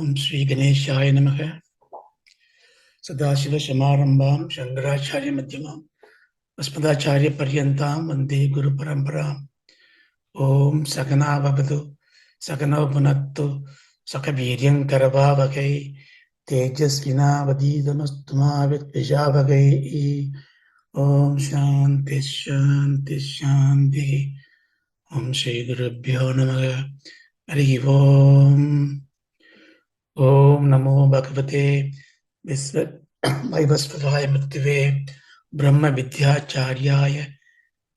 Om Shri Ganeshaya Namaha. Sadashiva Shamarambam Shankaracharya Madhyamam Asmadacharya Paryantam Vande Guru Paramparam. Om Sakana Vavadu Sakana Punattu Sakaviryam Karavavakai Tejasvina Vadidamastuma Vitvijavagai. Om Shanti Shanti Shanti. Om Shri Gurubhyo Namaha. Hari Om. Om Namo Bhagavate Vaivasvadaya Murtive Brahma Vidyacharya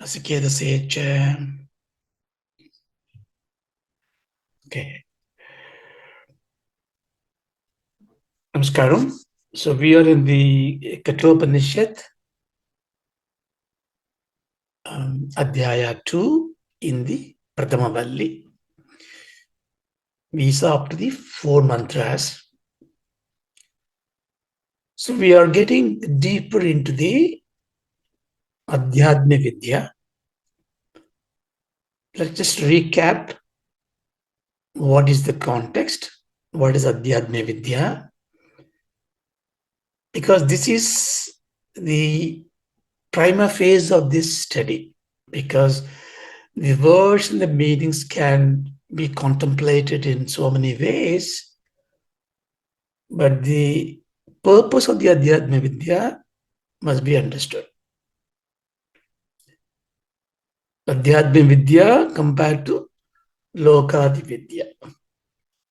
Nasiketasecha. Okay. Namaskaram. So we are in the Kathopanishad, Adhyaya 2 in the Pratama Valli. We saw up to the 4 mantras. So we are getting deeper into the Adhyatma Vidya. Let's just recap what is the context, what is Adhyatma Vidya, because this is the prima phase of this study, because the words and the meanings can be contemplated in so many ways, but the purpose of the Adhyatma Vidya must be understood. Adhyatma Vidya compared to Lokadi Vidya.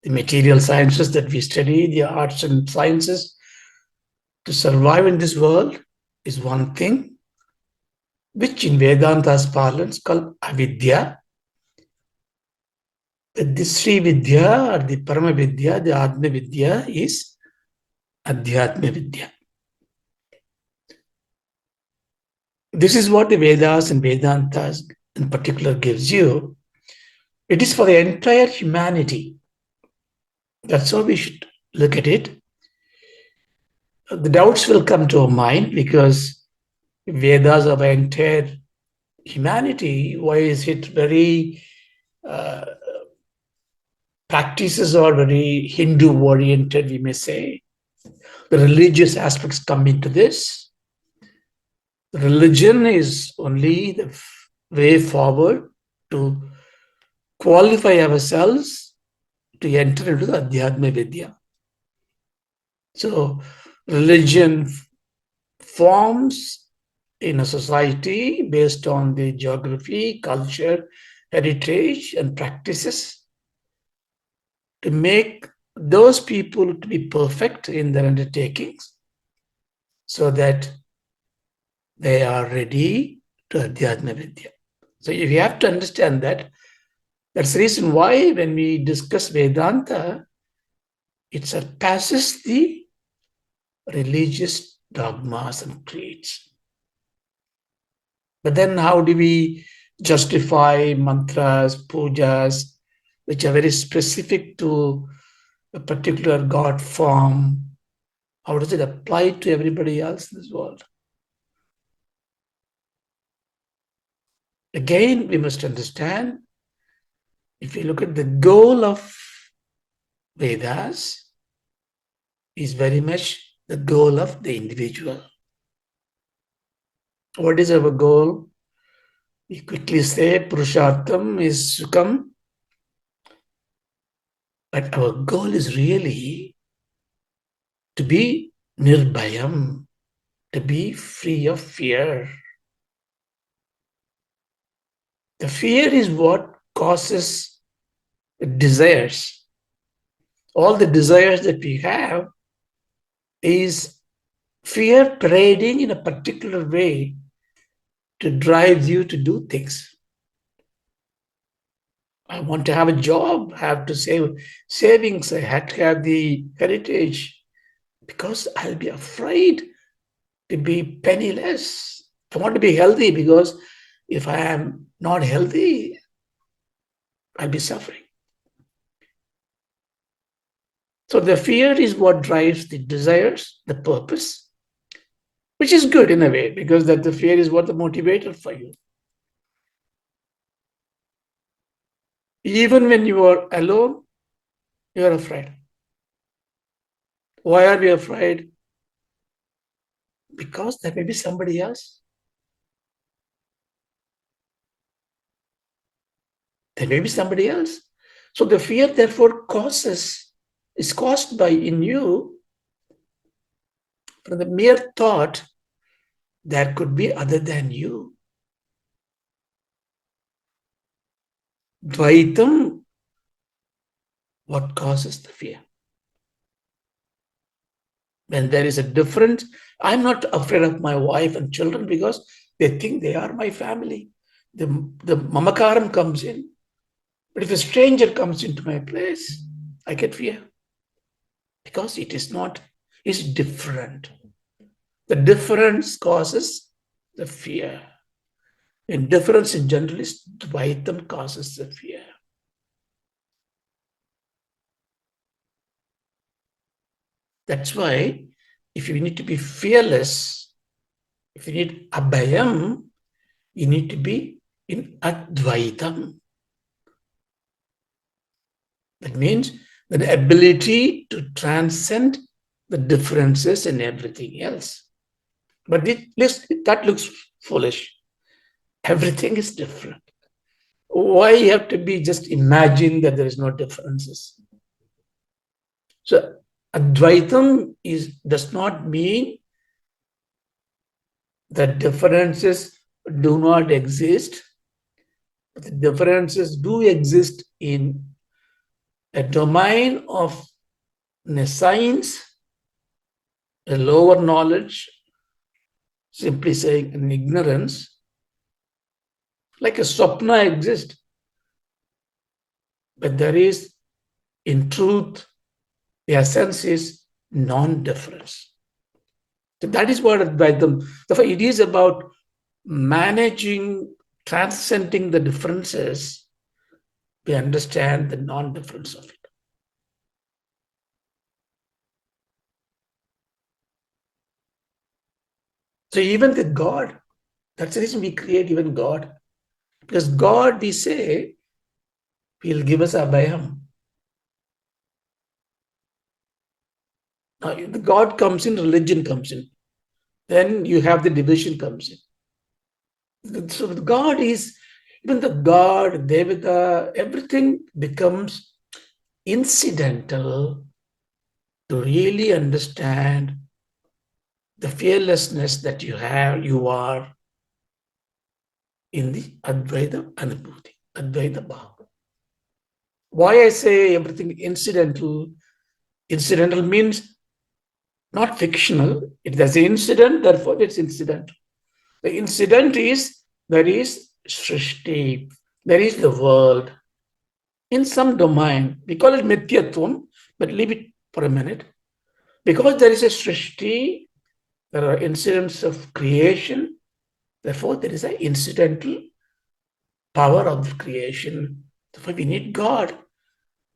The material sciences that we study, the arts and sciences, to survive in this world is one thing, which in Vedanta's parlance called avidya. But this Sri Vidya or the Parama Vidya, the Atma Vidya is Adhyatma Vidya. This is what the Vedas and Vedantas in particular gives you. It is for the entire humanity. That's how we should look at it. The doubts will come to our mind because Vedas are the entire humanity. Why is it very practices are very Hindu oriented, we may say. The religious aspects come into this. Religion is only the way forward to qualify ourselves to enter into the Adhyatma Vidya. So religion forms in a society based on the geography, culture, heritage, and practices to make those people to be perfect in their undertakings so that they are ready to Adhyatma Vidya. So if you have to understand that, that's the reason why when we discuss Vedanta, it surpasses the religious dogmas and creeds. But then how do we justify mantras, pujas, which are very specific to a particular God form? How does it apply to everybody else in this world? Again, we must understand, if you look at the goal of Vedas, is very much the goal of the individual. What is our goal? We quickly say Purushartham is Sukham, but our goal is really to be Nirbhayam, to be free of fear. The fear is what causes desires. All the desires that we have is fear parading in a particular way to drive you to do things. I want to have a job, I have to save savings, I have to have the heritage, because I'll be afraid to be penniless. I want to be healthy because if I am not healthy, I'll be suffering. So the fear is what drives the desires, the purpose, which is good in a way, because that the fear is what the motivator for you. Even when you are alone, you are afraid. Why are we afraid? Because there may be somebody else. There may be somebody else. So the fear, therefore, is caused by in you from the mere thought there could be other than you. Dvaitam, what causes the fear? When there is a difference, I'm not afraid of my wife and children because they think they are my family. The mamakaram comes in. But if a stranger comes into my place, I get fear. Because it is not, it's different. The difference causes the fear. Indifference in general is Dvaitam causes the fear. That's why if you need to be fearless, if you need abhayam, you need to be in Advaitam. That means the ability to transcend the differences in everything else. But that looks foolish. Everything is different. Why you have to be just imagine that there is no differences? So Advaitam does not mean that differences do not exist. But the differences do exist in a domain of a science, a lower knowledge, simply saying an ignorance, like a swapna exists. But there is, in truth, the essence is non-difference. So that is what Advaitam, therefore it is about managing, transcending the differences. We understand the non-difference of it. So even with God, that's the reason we create even God. Because God, we say, He'll give us abhayam. Now, if the God comes in, religion comes in. Then you have the division comes in. So God is, even the God, Devata, everything becomes incidental to really understand the fearlessness that you are in the Advaita Anubhuti, Advaita Bhava. Why I say everything incidental? Incidental means not fictional. There's an incident, therefore it's incidental. The incident is there is Srishti, there is the world. In some domain, we call it Mithyatvam, but leave it for a minute. Because there is a Srishti, there are incidents of creation, therefore there is an incidental power of creation. Therefore we need God.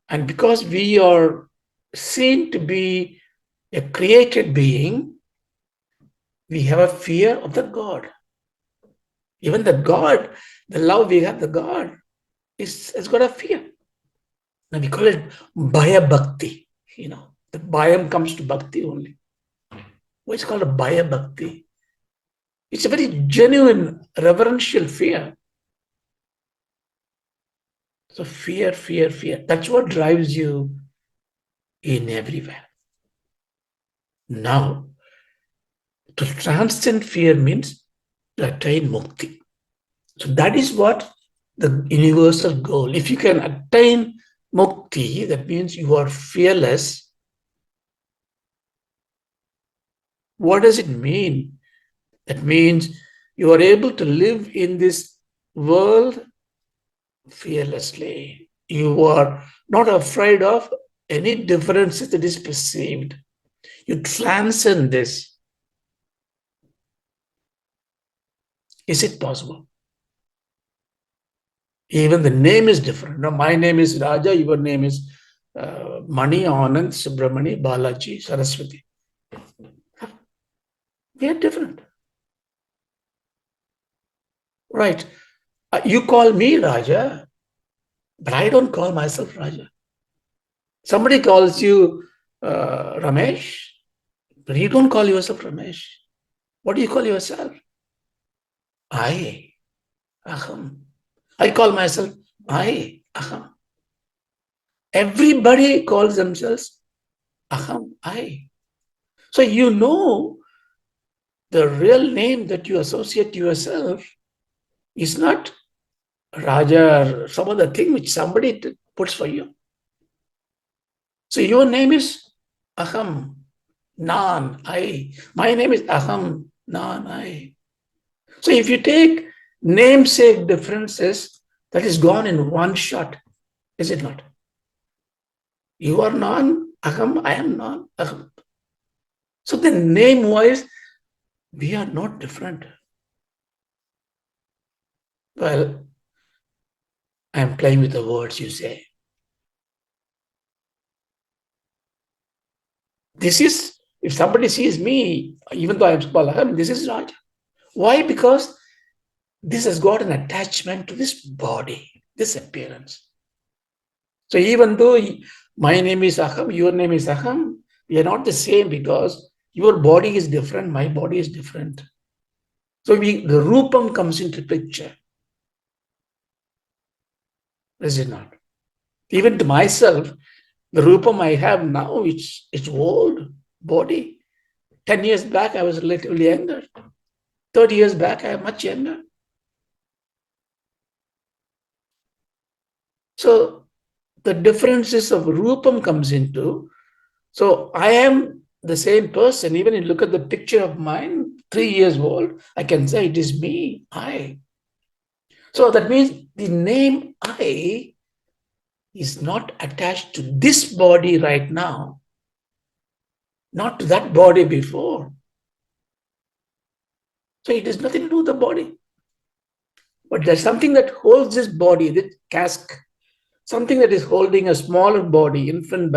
And because we are seen to be a created being, we have a fear of the God. Even the God, the love we have the God has got a fear. Now we call it Bhaya Bhakti. The Bhayam comes to Bhakti only. What's called a Bhaya Bhakti? It's a very genuine, reverential fear. So fear, fear, fear. That's what drives you in everywhere. Now, to transcend fear means to attain mukti. So that is what the universal goal. If you can attain mukti, that means you are fearless. What does it mean? That means you are able to live in this world fearlessly. You are not afraid of any differences that is perceived. You transcend this. Is it possible? Even the name is different. Now, my name is Raja, your name is Mani, Anand, Subramani, Balaji, Saraswati. We are different. Right. You call me Raja, but I don't call myself Raja. Somebody calls you Ramesh, but you don't call yourself Ramesh. What do you call yourself? I, Aham. I call myself I, Aham. Everybody calls themselves Aham, I. So you know the real name that you associate to yourself is not Raja or some other thing which somebody puts for you. So your name is Aham, Nan, I. My name is Aham, Nan, I. So if you take namesake differences, that is gone in one shot, is it not? You are Nan, Aham, I am Nan, Aham. So the name-wise, we are not different. Well, I am playing with the words you say. This is, if somebody sees me, even though I am called Aham, this is Raja. Why? Because this has got an attachment to this body, this appearance. So even though my name is Aham, your name is Aham, we are not the same because your body is different, my body is different. So the Rupam comes into picture. Is it not? Even to myself, the Rupam I have now, it's old body. 10 years back, I was relatively younger. 30 years back, I am much younger. So the differences of Rupam comes into. So I am the same person. Even if you look at the picture of mine, 3 years old, I can say it is me, I. So that means the name I is not attached to this body right now, not to that body before. So it has nothing to do with the body. But there's something that holds this body, this cask, something that is holding a smaller body, infant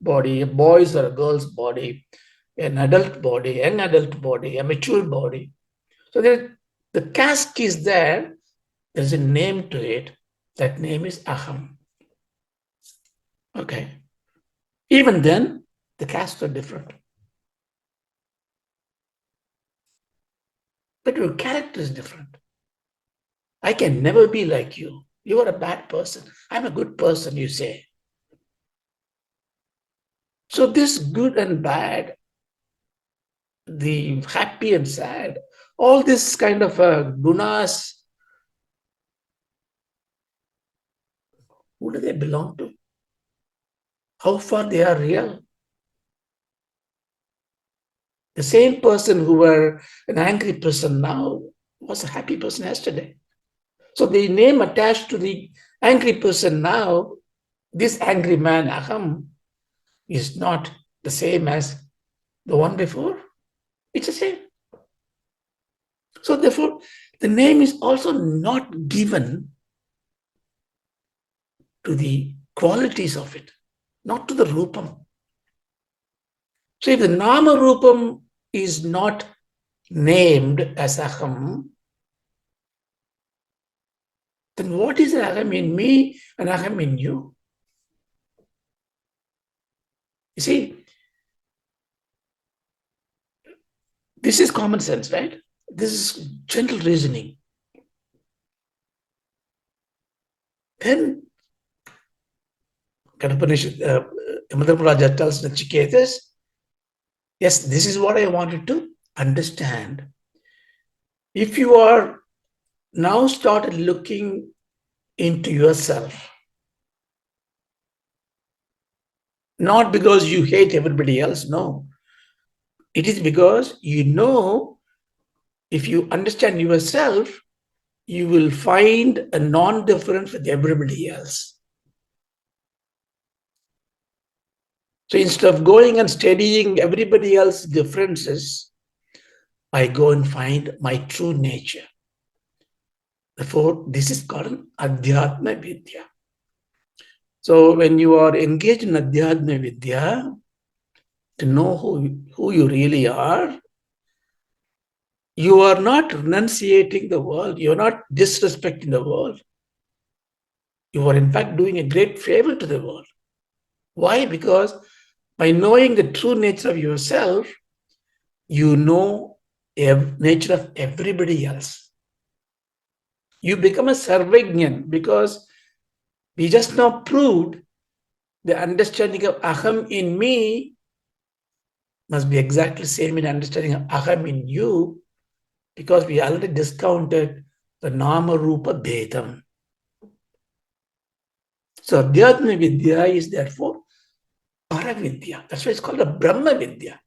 body, a boy's or a girl's body, an adult body, young adult body, a mature body. So the cask is there. There's a name to it. That name is Aham. Okay. Even then, the castes are different. But your character is different. I can never be like you. You are a bad person. I'm a good person, you say. So this good and bad, the happy and sad, all this kind of gunas, who do they belong to? How far they are real? The same person who were an angry person now was a happy person yesterday. So the name attached to the angry person now, this angry man, Aham, is not the same as the one before. It's the same. So therefore, the name is also not given to the qualities of it, not to the rupam. So if the nama rupam is not named as Aham, then what is Aham in me and Aham in you? You see, this is common sense, right? This is gentle reasoning. Then Kathopanishad, Raja tells Nachiketas, yes, this is what I wanted to understand. If you are now started looking into yourself, not because you hate everybody else, no. It is because you know if you understand yourself, you will find a non-difference with everybody else. So instead of going and studying everybody else's differences, I go and find my true nature. Therefore, this is called an Adhyatma Vidya. So when you are engaged in Adhyatma Vidya, to know who you really are, you are not renunciating the world. You are not disrespecting the world. You are in fact doing a great favor to the world. Why? Because By knowing the true nature of yourself, you know the nature of everybody else. You become a sarvagnan because we just now proved the understanding of aham in me must be exactly same in understanding of aham in you, because we already discounted the nama rupa bhedam. So Adhyatma Vidya is therefore Paravidya. That's why it's called a Brahma Vidya.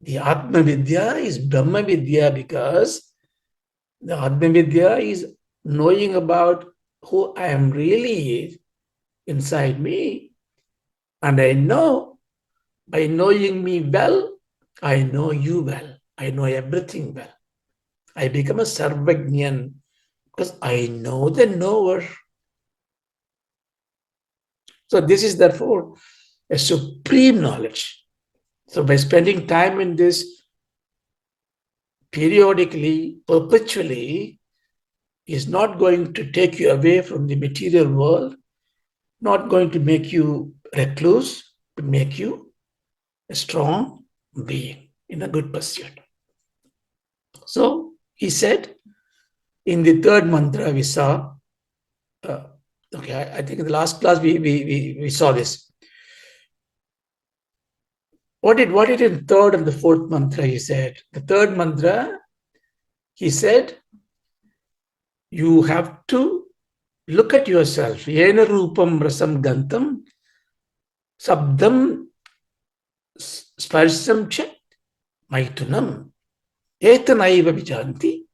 The Atma Vidya is Brahma Vidya because the Atma Vidya is knowing about who I am really inside me. And I know, by knowing me well, I know you well. I know everything well. I become a Sarvagnan because I know the knower. So this is therefore a supreme knowledge. So by spending time in this periodically, perpetually, is not going to take you away from the material world, not going to make you recluse, but make you a strong being in a good pursuit. So he said in the third mantra we saw, I think in the last class we saw this. What did in third and the fourth mantra he said? The third mantra, he said, you have to look at yourself. Yena rupam rasam gantam sabdam sparsam cha maitunam etanaiva vijanti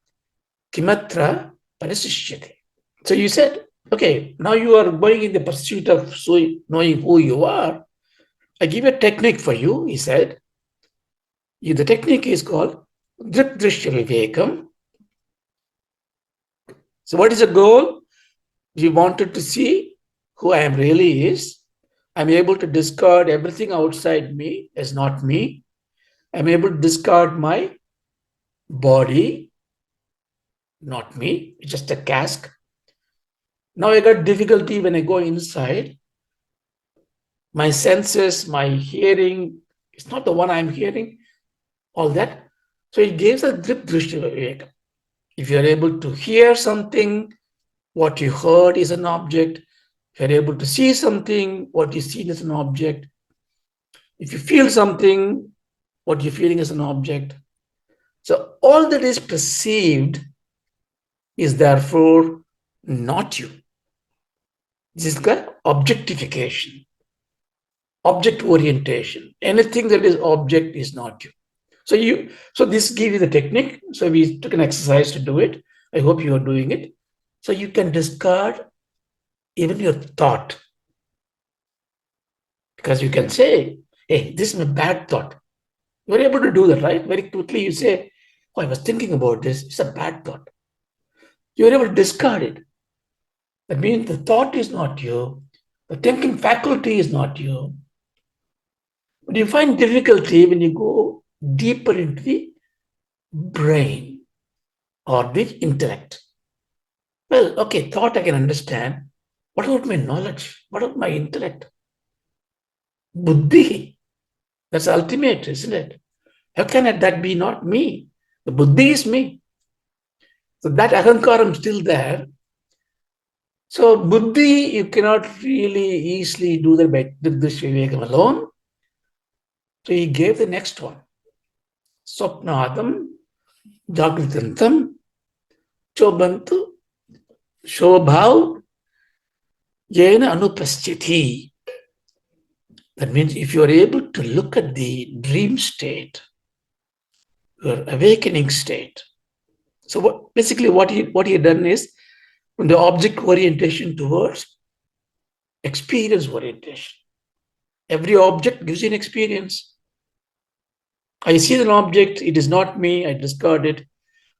kimatra parasishyate. So you said, okay, now you are going in the pursuit of knowing who you are. I give a technique for you, he said. The technique is called Dripdrishya Vivekam. So what is the goal? You wanted to see who I am really is. I'm able to discard everything outside me as not me. I'm able to discard my body, not me, it's just a cask. Now I got difficulty when I go inside. My senses, my hearing, it's not the one I'm hearing, all that. So it gives a drip drishti viveka. If you're able to hear something, what you heard is an object. If you're able to see something, what you see is an object. If you feel something, what you're feeling is an object. So all that is perceived is therefore not you. This is called objectification, object orientation. Anything that is object is not you. So this gives you the technique. So we took an exercise to do it. I hope you are doing it. So you can discard even your thought. Because you can say, hey, this is a bad thought. You're able to do that, right? Very quickly you say, oh, I was thinking about this. It's a bad thought. You're able to discard it. That means the thought is not you. The thinking faculty is not you. But you find difficulty when you go deeper into the brain or the intellect. Well, okay, thought I can understand. What about my knowledge? What about my intellect? Buddhi. That's ultimate, isn't it? How can that be not me? The buddhi is me. So that ahankaram is still there. So buddhi, you cannot really easily do that by this vivekam alone. So he gave the next one. Swapnadam, jagritantam, chobantu, shobhav, yena anupasthiti. That means if you are able to look at the dream state, your awakening state. So what he had done is from the object orientation towards experience orientation. Every object gives you an experience. I see an object, it is not me, I discard it.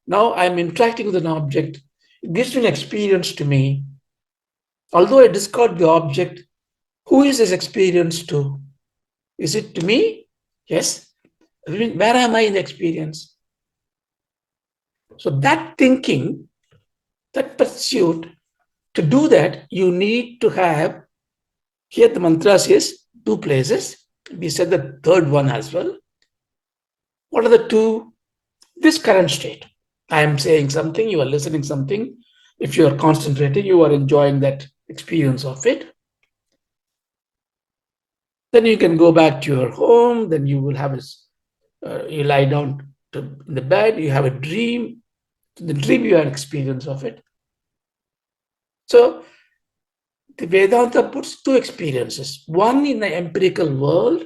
Now I'm interacting with an object, it gives me an experience to me. Although I discard the object, who is this experience to? Is it to me? Yes. Where am I in the experience? So that thinking, that pursuit, to do that, you need to have, here the mantra says, two places. We said the third one as well. What are the two? This current state. I am saying something, you are listening something. If you are concentrating, you are enjoying that experience of it. Then you can go back to your home. Then you will have you lie down in the bed. You have a dream. In the dream, you have an experience of it. So the Vedanta puts two experiences. One in the empirical world,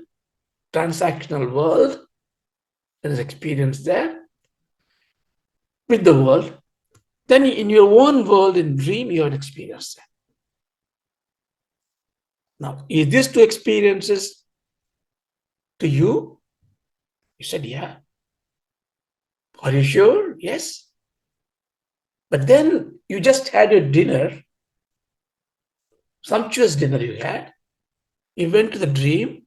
transactional world. There is experience there with the world. Then in your own world, in dream, you have experience there. Now, is these two experiences to you? You said, yeah. Are you sure? Yes. But then you just had your dinner, sumptuous dinner you had. You went to the dream.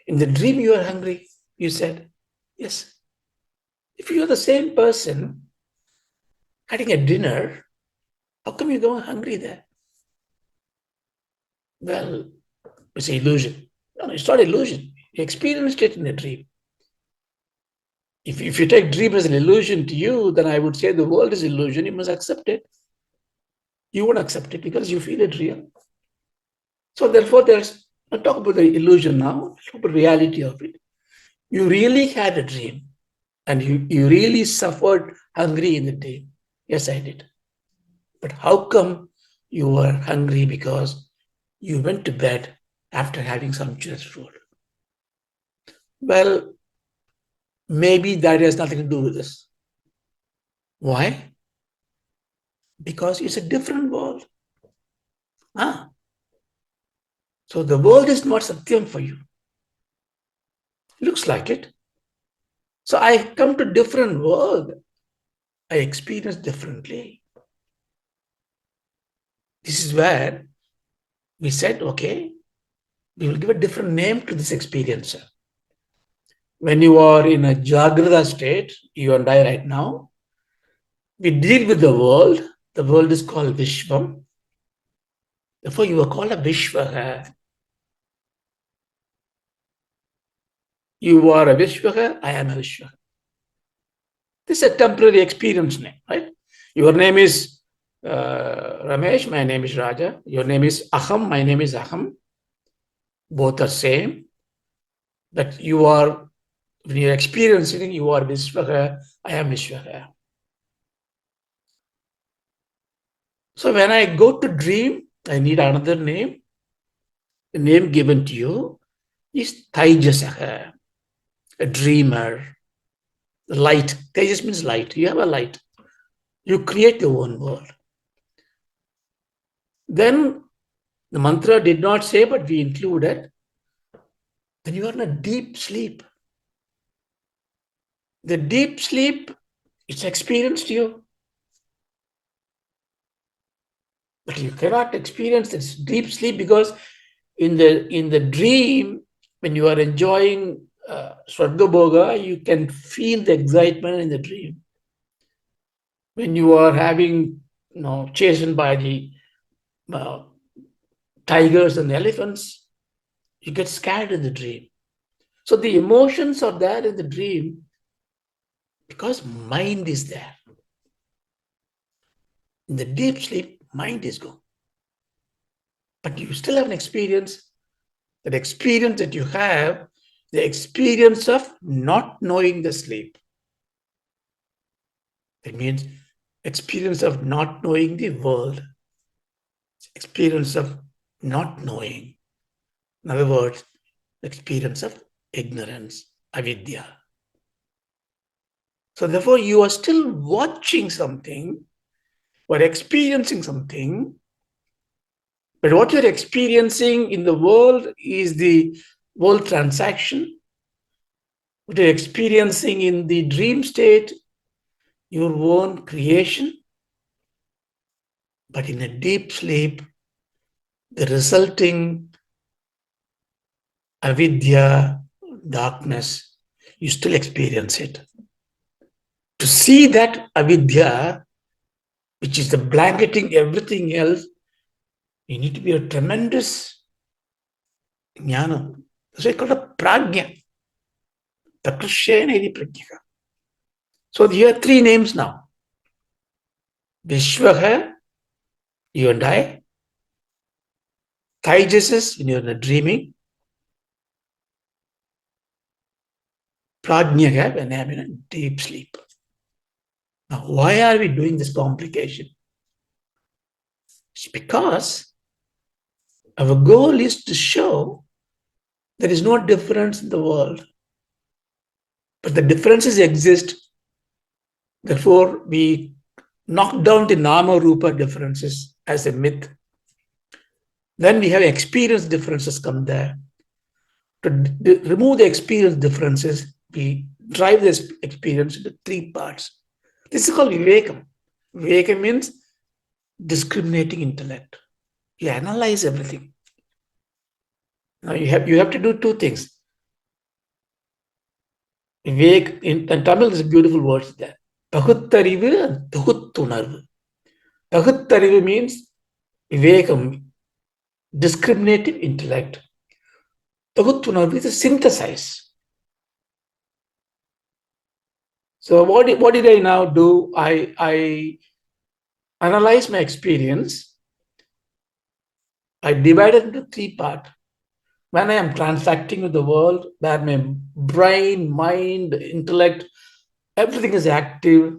In the dream, you are hungry. You said, yes. If you are the same person having a dinner, how come you go hungry there? Well, it's an illusion. No, it's not illusion. You experienced it in a dream. If you take dream as an illusion to you, then I would say the world is illusion. You must accept it. You won't accept it because you feel it real. So therefore, I'll talk about the illusion now, talk about the reality of it. You really had a dream and you really suffered hungry in the day. Yes, I did. But how come you were hungry? Because you went to bed after having sumptuous food. Well, maybe that has nothing to do with this. Why? Because it's a different world. So the world is not Satyam for you. Looks like it. So I come to different world. I experience differently. This is where we said, okay, we will give a different name to this experience. When you are in a Jagrata state, you and I right now, we deal with the world. The world is called Vishvam. Therefore, you are called a Vishvara. You are a Vishvara, I am a Vishvara. This is a temporary experience name, right? Your name is Ramesh, my name is Raja. Your name is Aham, my name is Aham. Both are same. But you are, when you're experiencing, you are Vishvara, I am Vishvara. So when I go to dream, I need another name. The name given to you is Taijasaka, a dreamer. Light. Tejas means light. You have a light. You create your own world. Then the mantra did not say, but we included, then you are in a deep sleep. The deep sleep, it's experienced you. But you cannot experience this deep sleep because in the dream, when you are enjoying Swargabhoga, you can feel the excitement in the dream. When you are having, chastened by the tigers and elephants, you get scared in the dream. So the emotions are there in the dream because mind is there. In the deep sleep, mind is gone. But you still have an experience. That experience that you have, the experience of not knowing the sleep. That means experience of not knowing the world. Experience of not knowing. In other words, experience of ignorance, avidya. So therefore, you are still watching something or experiencing something, but what you're experiencing in the world is the world transaction. What you're experiencing in the dream state, your own creation. But in a deep sleep, the resulting avidya, darkness, you still experience it. To see that avidya, which is the blanketing everything else, you need to be a tremendous Jnanam. That's why it's called a prajna. Takrushyena iti prajna. So here are three names now. Vishwaha, you and I. Taijasis, when you're dreaming. Prajnaha, when I'm in a deep sleep. Now, why are we doing this complication? It's because our goal is to show there is no difference in the world, but the differences exist. Therefore, we knock down the nama rupa differences as a myth. Then we have experience differences come there. To remove the experience differences, we drive this experience into three parts. This is called vivekam. Vivekam means discriminating intellect. You analyze everything. Now you have to do two things. Vivek, in Tamil, there's a beautiful word there. Paguttarivu and Paguttunarvu. Paguttarivu means vivekam, discriminative intellect. Paguttunarvu is a synthesize. So what did I now do? I analyze my experience. I divide it into three parts. When I am transacting with the world, where my brain, mind, intellect, everything is active,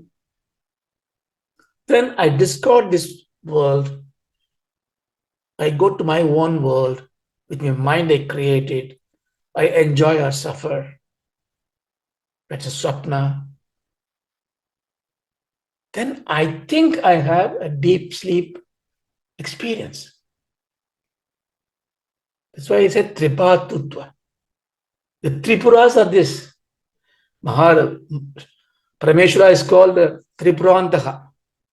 then I discard this world. I go to my own world. With my mind, I create it. I enjoy or suffer. That's a swapna. Then I think I have a deep sleep experience. That's why I said tripatutva. The Tripuras are this. Parameshwara is called Tripurantaha.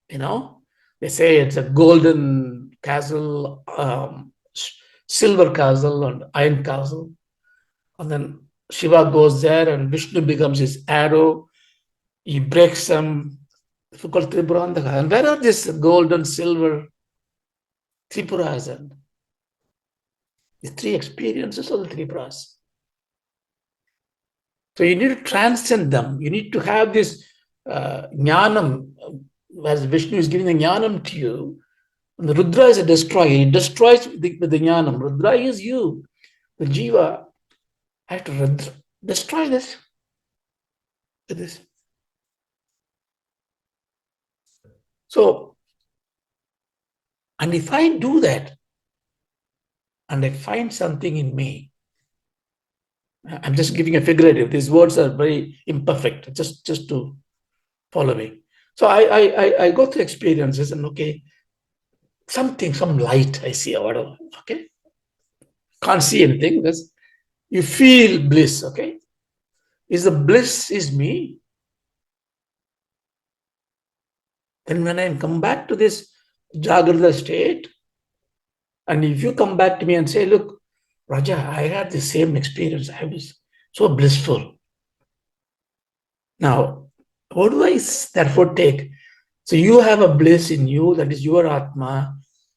They say it's a golden castle, silver castle, and iron castle. And then Shiva goes there and Vishnu becomes his arrow. He breaks some. It's called Tripurantaha. And where are these gold and silver Tripuras? And the three experiences of the Tripuras. So you need to transcend them. You need to have this jnanam, as Vishnu is giving the jnanam to you. And the Rudra is a destroyer. He destroys with the jnanam. Rudra is you. The Jiva. I have to destroy this. With this. So, and if I do that, and I find something in me, I'm just giving a figurative. These words are very imperfect, just to follow me. So I go through experiences and okay, some light I see or whatever, okay? Can't see anything, because you feel bliss, okay? Is the bliss is me? Then when I come back to this Jagrata state, and if you come back to me and say, look, Raja, I had the same experience. I was so blissful. Now, what do I therefore take? So you have a bliss in you, that is your Atma.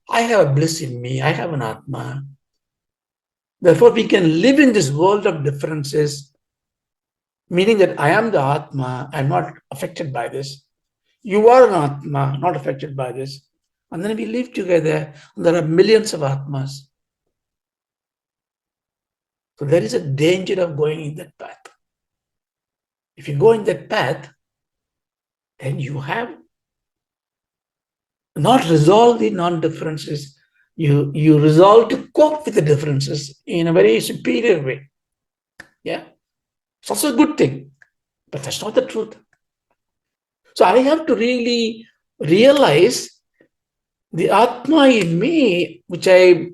I have a bliss in me. I have an Atma. Therefore, we can live in this world of differences, meaning that I am the Atma. I'm not affected by this. You are an Atma, not affected by this. And then we live together. And there are millions of Atmas. So there is a danger of going in that path. If you go in that path, then you have not resolved the non-differences. You resolve to cope with the differences in a very superior way. Yeah. It's also a good thing, but that's not the truth. So I have to really realize the Atma in me, which I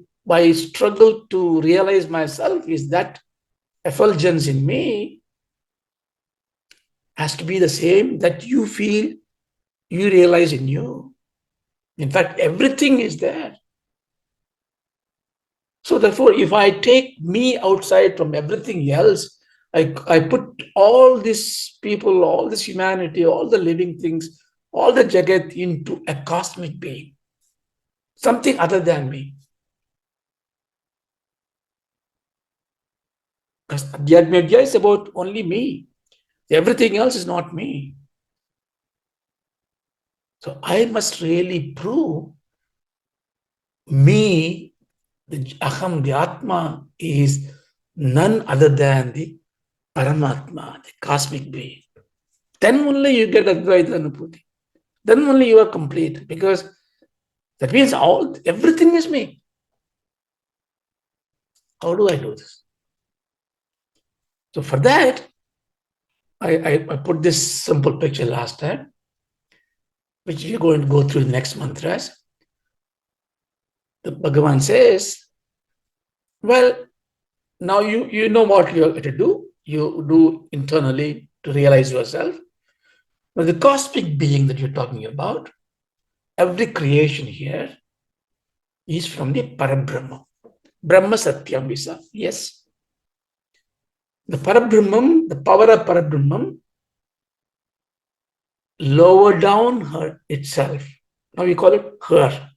struggle to realize myself, is that effulgence in me has to be the same that you feel, you realize in you. In fact, everything is there. So therefore, if I take me outside from everything else, I put all these people, all this humanity, all the living things, all the Jagat into a cosmic being, something other than me. Because Adhyaya Vidya is about only me. Everything else is not me. So I must really prove me, the Aham, the Atma, is none other than the Paramatma, the cosmic being. Then only you get Advaita Anubhuti. Then only you are complete, because that means everything is me. How do I do this? So for that, I put this simple picture last time, which we're going to go through the next mantras. The Bhagavan says, well, now you know what you have to do. You do internally to realize yourself. Now the cosmic being that you're talking about, every creation here is from the Parabrahma. Brahma Satyam Visa. Yes. The Parabrahmam, the power of Parabrahmam, lower down her itself. Now we call it her,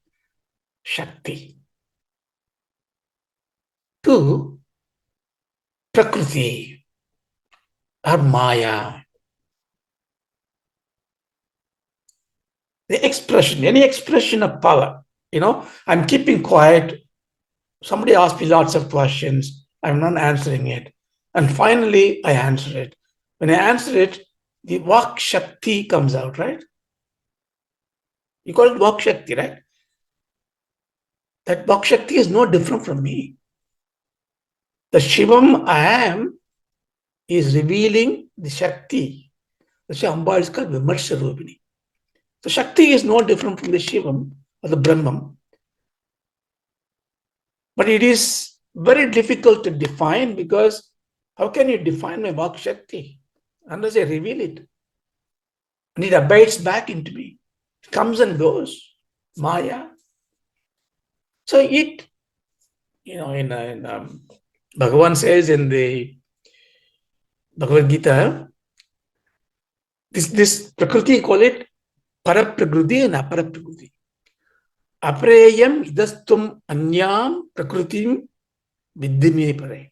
Shakti, to Prakriti, or Maya. The expression, any expression of power. I'm keeping quiet. Somebody asked me lots of questions. I'm not answering it. And finally, I answer it. When I answer it, the Vak Shakti comes out, right? You call it Vak Shakti, right? That Vak Shakti is no different from me. The Shivam I am is revealing the Shakti. That's why Amba is called Vimarsha Rupini. So Shakti is no different from the Shivam or the Brahman. But it is very difficult to define, because how can you define my Vak Shakti unless I reveal it? And it abides back into me. It comes and goes. Maya. So it, Bhagavan says in the Bhagavad Gita, this Prakriti, call it Paraprakriti and Aparaprakriti. Apreyam idastum anyam prakritim vidyame pare.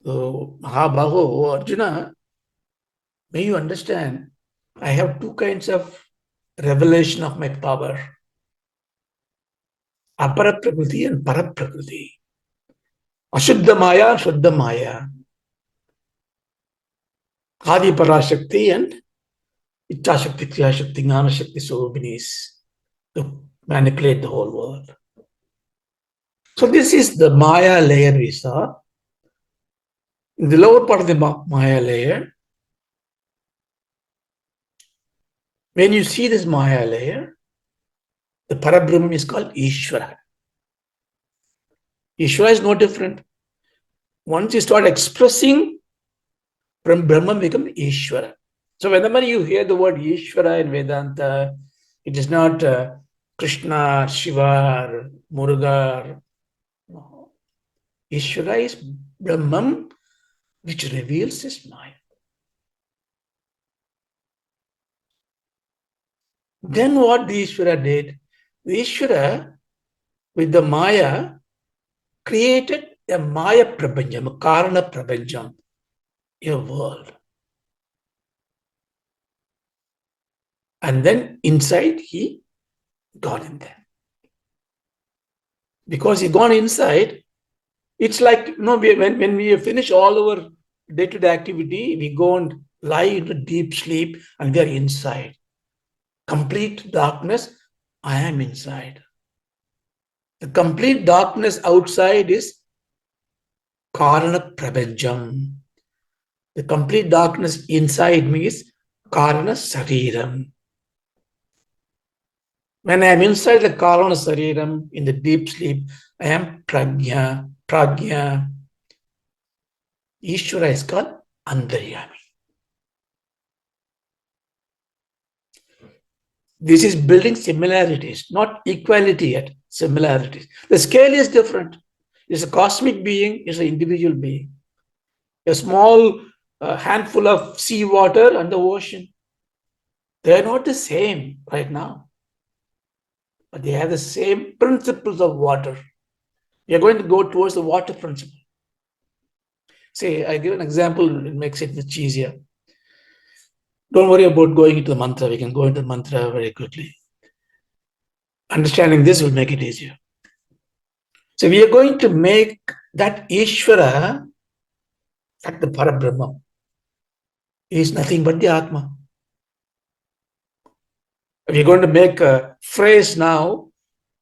So Mahabhago, Arjuna, may you understand, I have two kinds of revelation of my power. Aparaprakriti and Paraprakriti. Ashuddha Maya, Shuddha Maya. Adi Parashakti and Ichashakti, Kriyashakti, Gnanashakti, Sobinis to manipulate the whole world. So this is the Maya layer we saw. In the lower part of the Maya layer, when you see this Maya layer, the Parabrahman is called Ishvara. Ishvara is no different. Once you start expressing, from Brahman becomes Ishvara. So whenever you hear the word Ishvara in Vedanta, it is not Krishna, Shiva, or Muruga. No. Ishvara is Brahman, which reveals his Maya. Then what the Ishvara did? The Ishvara, with the Maya, created a Maya Prabhanjam, a Karana Prabhanjam, a world. And then inside, he got in there. Because he gone inside, it's like, when we finish all our day-to-day activity, we go and lie into deep sleep and we are inside. Complete darkness, I am inside. The complete darkness outside is Karana Prabhanjam. The complete darkness inside me is Karana Sariram. When I am inside the Karana Sariram, in the deep sleep, I am Prajna. Ishvara is called Antaryami. This is building similarities, not equality yet, similarities. The scale is different. It's a cosmic being, it's an individual being. A small handful of seawater and the ocean. They are not the same right now, but they have the same principles of water. We are going to go towards the water principle. say, I give an example, it makes it much easier. Don't worry about going into the mantra. We can go into the mantra very quickly. Understanding this will make it easier. So we are going to make that Ishvara, that the Parabrahma, is nothing but the Atma. We're going to make a phrase now.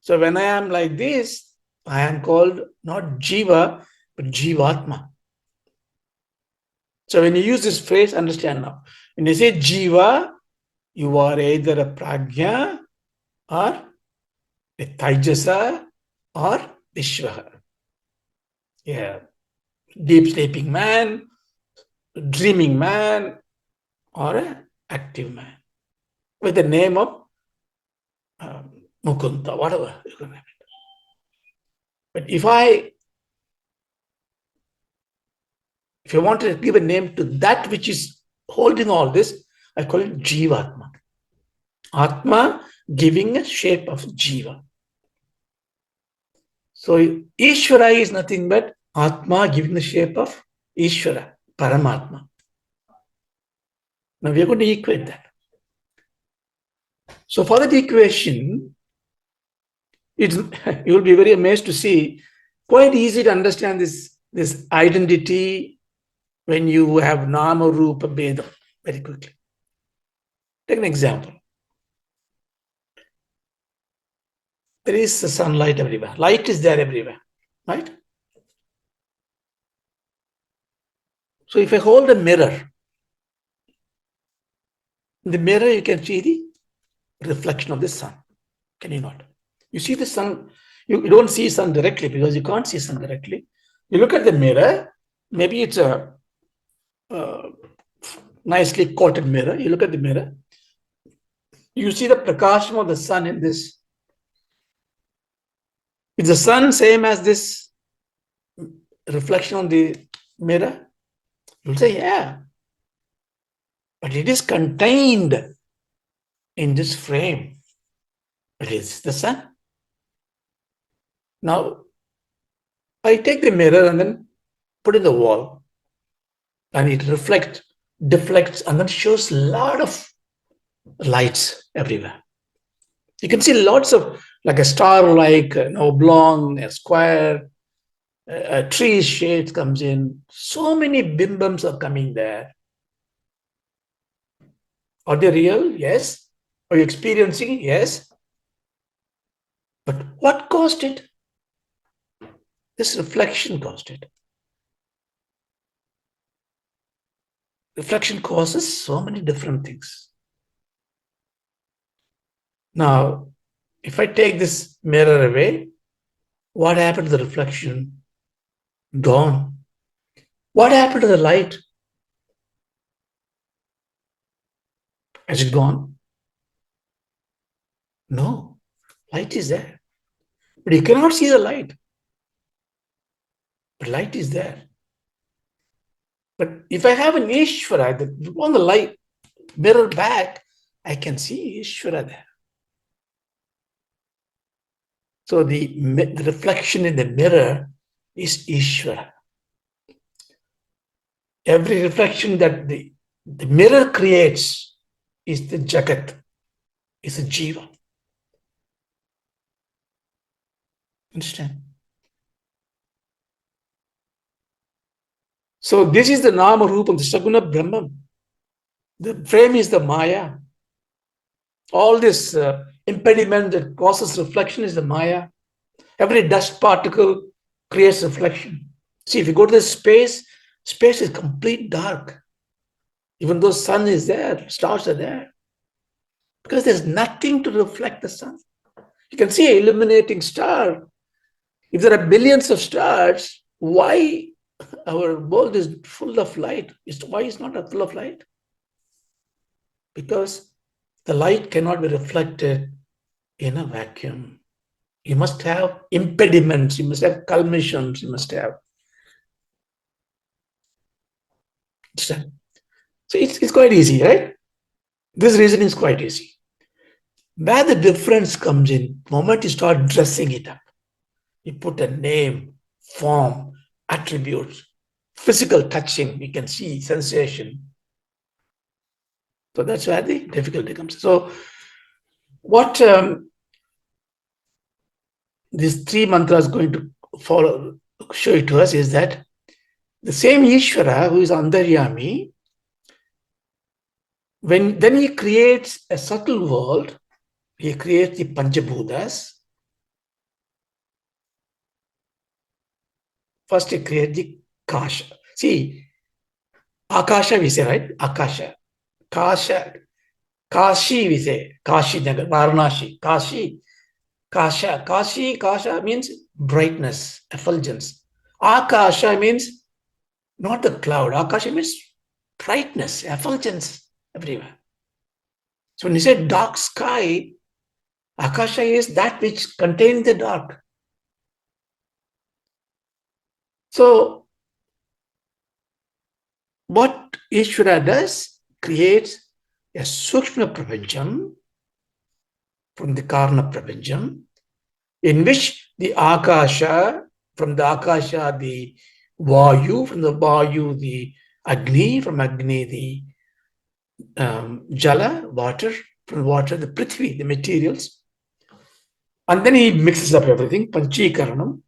So when I am like this, I am called not Jiva, but Jivatma. So when you use this phrase, understand now. When you say Jiva, you are either a Prajna or a Taijasa or Ishvara. Yeah. Deep sleeping man, dreaming man, or an active man with the name of Mukunda, whatever you can name it. But if you want to give a name to that which is holding all this, I call it Jivatma. Atma giving a shape of Jiva. So Ishvara is nothing but Atma giving the shape of Ishvara, Paramatma. Now we are going to equate that. So for that equation, you will be very amazed to see quite easy to understand this identity when you have Nama Rupa Bheda very quickly. Take an example. There is sunlight everywhere. Light is there everywhere, right? So if I hold a mirror, in the mirror you can see the reflection of the sun. Can you not? You see the sun, you don't see sun directly because you can't see sun directly. You look at the mirror, maybe it's a nicely coated mirror. You look at the mirror, you see the prakasham of the sun in this. Is the sun same as this reflection on the mirror? You'll say, yeah. But it is contained in this frame. It is the sun. Now, I take the mirror and then put in the wall, and it reflects, deflects, and then shows a lot of lights everywhere. You can see lots of, like a star-like, an oblong, a square, a tree shade comes in. So many bimbams are coming there. Are they real? Yes. Are you experiencing it? Yes. But what caused it? This reflection caused it. Reflection causes so many different things. Now, if I take this mirror away, what happened to the reflection? Gone. What happened to the light? Has it gone? No. Light is there. But you cannot see the light. But light is there. But if I have an Ishvara, on the light mirror back, I can see Ishvara there. So the reflection in the mirror is Ishvara. Every reflection that the mirror creates is the Jagat, is a Jiva. Understand? So this is the Nama Rupam, the Saguna Brahman. The frame is the Maya. All this impediment that causes reflection is the Maya. Every dust particle creates reflection. See, if you go to the space is complete dark. Even though sun is there, stars are there. Because there's nothing to reflect the sun. You can see an illuminating star. If there are billions of stars, why our world is full of light? Why is not full of light? Because the light cannot be reflected in a vacuum. You must have impediments, you must have culminations, you must have. So it's quite easy, right? This reasoning is quite easy. Where the difference comes in, the moment you start dressing it up, you put a name, form, attributes, physical touching, we can see sensation. So that's where the difficulty comes. So what these three mantras going to follow, show it to us is that the same Ishvara who is Antaryami, then he creates a subtle world, he creates the Panchabhutas. First he creates the Kasha. See, Akasha we say, right? Akasha. Kasha. Kashi we say. Kashi Nagar, Varanasi. Kashi. Kasha. Kasha means brightness, effulgence. Akasha means not the cloud. Akasha means brightness, effulgence everywhere. So when you say dark sky, Akasha is that which contains the dark. So what Ishvara does, creates a Sukshma Prapancham from the Karna Prapancham, in which the Akasha, from the Akasha, the Vayu, from the Vayu, the Agni, from Agni, the Jala, water, from water, the Prithvi, the materials. And then he mixes up everything, Panchikaranam,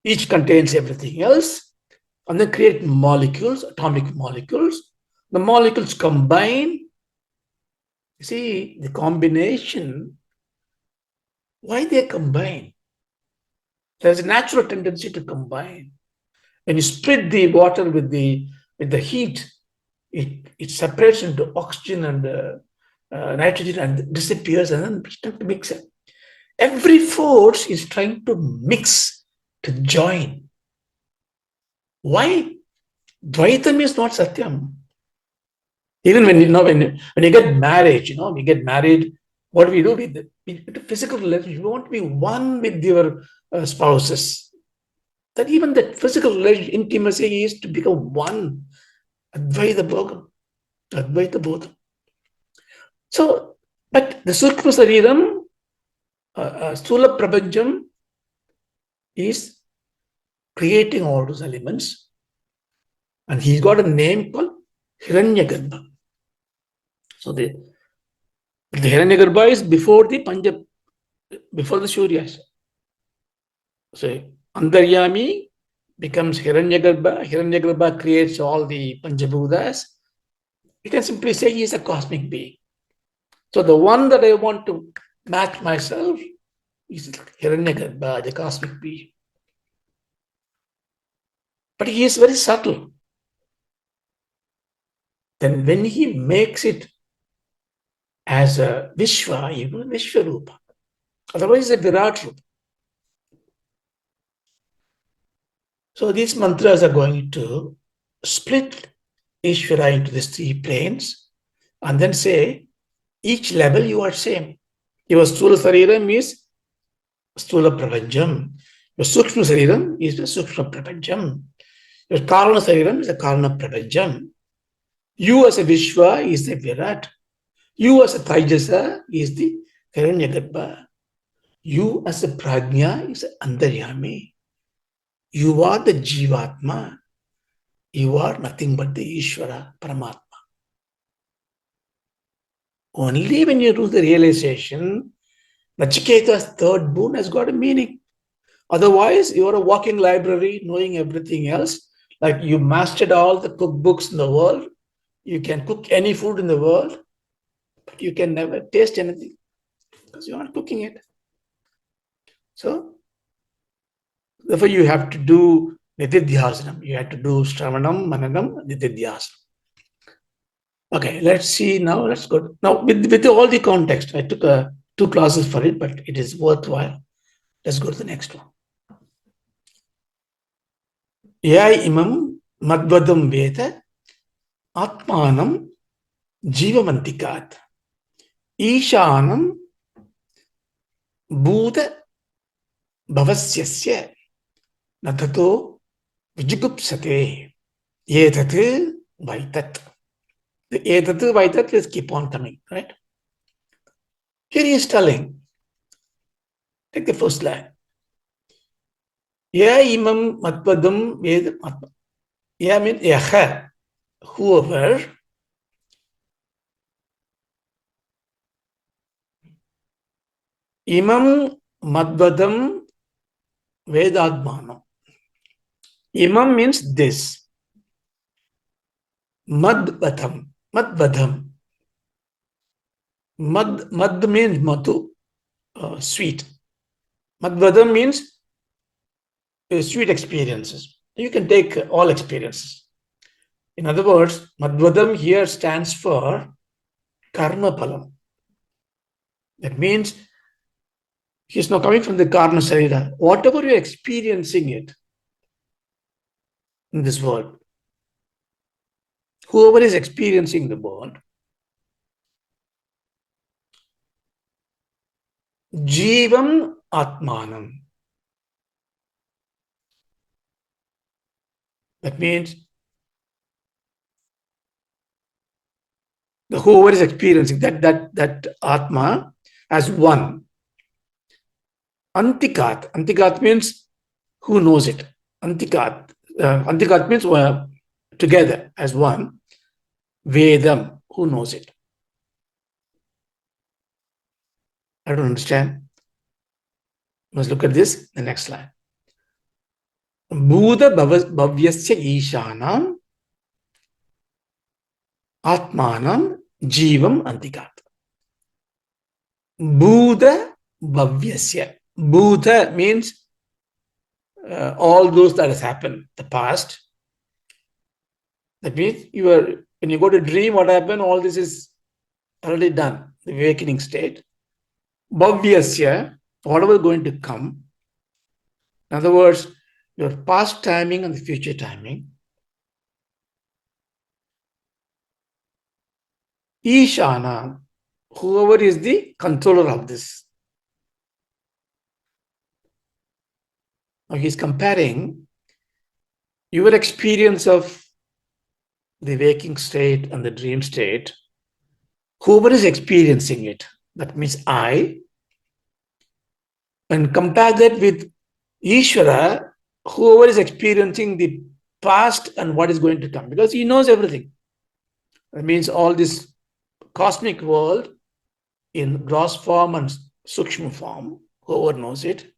each contains everything else, and then create molecules, atomic molecules. The molecules combine. You see, the combination, why they combine? There's a natural tendency to combine. When you split the water with the heat, it separates into oxygen and nitrogen and disappears, and then it's time to mix it. Every force is trying to mix, to join. Why? Dvaitam is not Satyam. Even when you get married, we get married, what do we do with the physical relationship? You want to be one with your spouses. That even that physical intimacy is to become one. Advaita Bhogam. Advaita Bodham. So, but the Sukma Sariram, Stula Prabhanjam is creating all those elements. And he's got a name called Hiranyagarbha. So the Hiranyagarbha is before the Panjab, before the Suryas. So Antaryami becomes Hiranyagarbha. Hiranyagarbha creates all the Panchabhutas. You can simply say he is a cosmic being. So the one that I want to match myself is Hiranyagarbha, the cosmic being. But he is very subtle. Then when he makes it as a Vishwa, even Vishwarupa, otherwise a Virat Rupa. So these mantras are going to split Ishvara into these three planes and then say, each level you are same. Your Stula Sariram is Stula Prapancham. Your Sukshma Sariram is the Sukshma Prapancham. Your Karana Sariram is the Karana Prapancham. You as a Vishwa is the Virat. You as a Taijasa is the Hiranyagarbha. You as a Prajna is Antaryami. You are the Jivatma. You are nothing but the Ishvara, Paramatma. Only when you do the realization, Nachiketa's third boon has got a meaning. Otherwise, you are a walking library knowing everything else. Like you mastered all the cookbooks in the world. You can cook any food in the world, but you can never taste anything because you aren't cooking it. So, therefore, you have to do Nitidhyasanam. You have to do Shravanam, Mananam, Nitidhyasanam. Okay, let's see now. Let's go. Now, with all the context, I took 2 classes for it, but it is worthwhile. Let's go to the next one. Yai imam madvadam veda atmanam jivamantikat ishanam bhuta bhavasyasya natato vijigupsate yetat vaitat. The yetat vaitat is keep on coming, right? Here he is telling, take the first line. Yai imam madvadam veda atmanam. Ya means yaha, whoever. Imam madvadam vedadmanam. Imam means this. Madvadam. Madvadam. Mad means madhu, sweet. Madvadam means sweet experiences. You can take all experiences. In other words, Madvadam here stands for karma palam. That means he's now coming from the karma sarira. Whatever you're experiencing it in this world, whoever is experiencing the world, Jivam Atmanam. That means the whoever is experiencing that Atma as one. Antikat. Antikat means who knows it. Antikat. Antikat means together as one. Vedam, who knows it. I don't understand. Let's look at this, the next slide. Bhuda bhavyasya ishanam atmanam jivam antikat. Bhuda bhavyasya. Bhuda means all those that has happened, the past. That means when you go to dream, what happened? All this is already done, the awakening state. Bhavyasya, whatever is going to come. In other words, your past timing and the future timing. Ishana, whoever is the controller of this. Now he's comparing your experience of the waking state and the dream state. Whoever is experiencing it, that means I, and compare that with Ishvara, whoever is experiencing the past and what is going to come, because he knows everything. That means all this cosmic world in gross form and sukshma form, whoever knows it.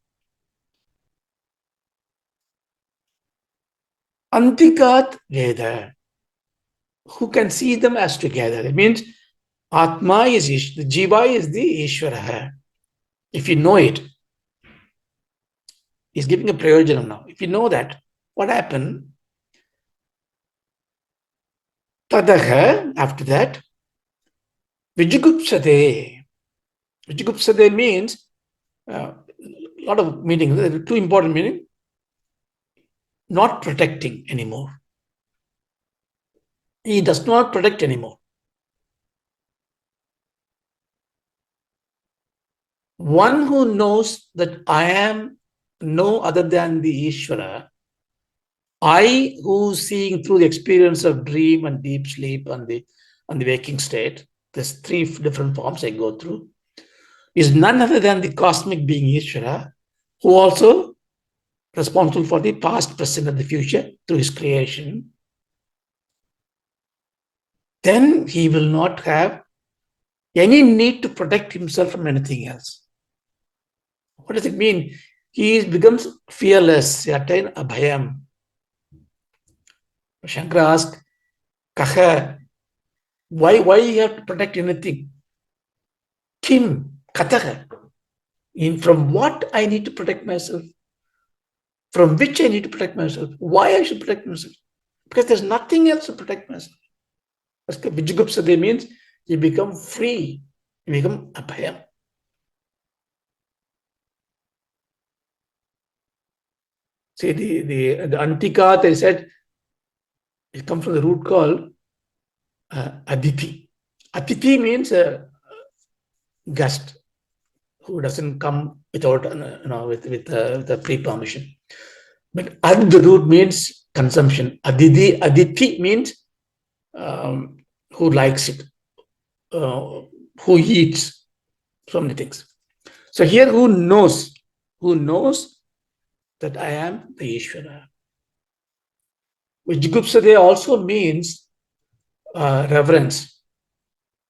Antikat Veda, who can see them as together. It means Atma is the Jiva is the Ishvara. If you know it, he's giving a prayojanam now. If you know that, what happened? Tadaha, after that, Vijigupsade. Vijigupsade means a lot of meanings, two important meanings. Not protecting anymore. He does not protect anymore. One who knows that I am no other than the Ishvara, I who seeing through the experience of dream and deep sleep and the waking state, there's three different forms I go through, is none other than the cosmic being Ishvara, who also responsible for the past, present, and the future through his creation. Then he will not have any need to protect himself from anything else. What does it mean? He becomes fearless. He attains abhayam. Shankara asks, Kaha, why you have to protect anything? Kim, Kataha. From what I need to protect myself? From which I need to protect myself? Why I should protect myself? Because there's nothing else to protect myself. Vijigupsade means you become free. You become abhayam. See, the Antika, they said, it comes from the root called Aditi. Aditi means a guest who doesn't come without, with the pre-permission. But ad, the root means consumption. Aditi means who likes it, who eats, so many things. So here, who knows that I am the Ishvara. Vijigupsade also means reverence,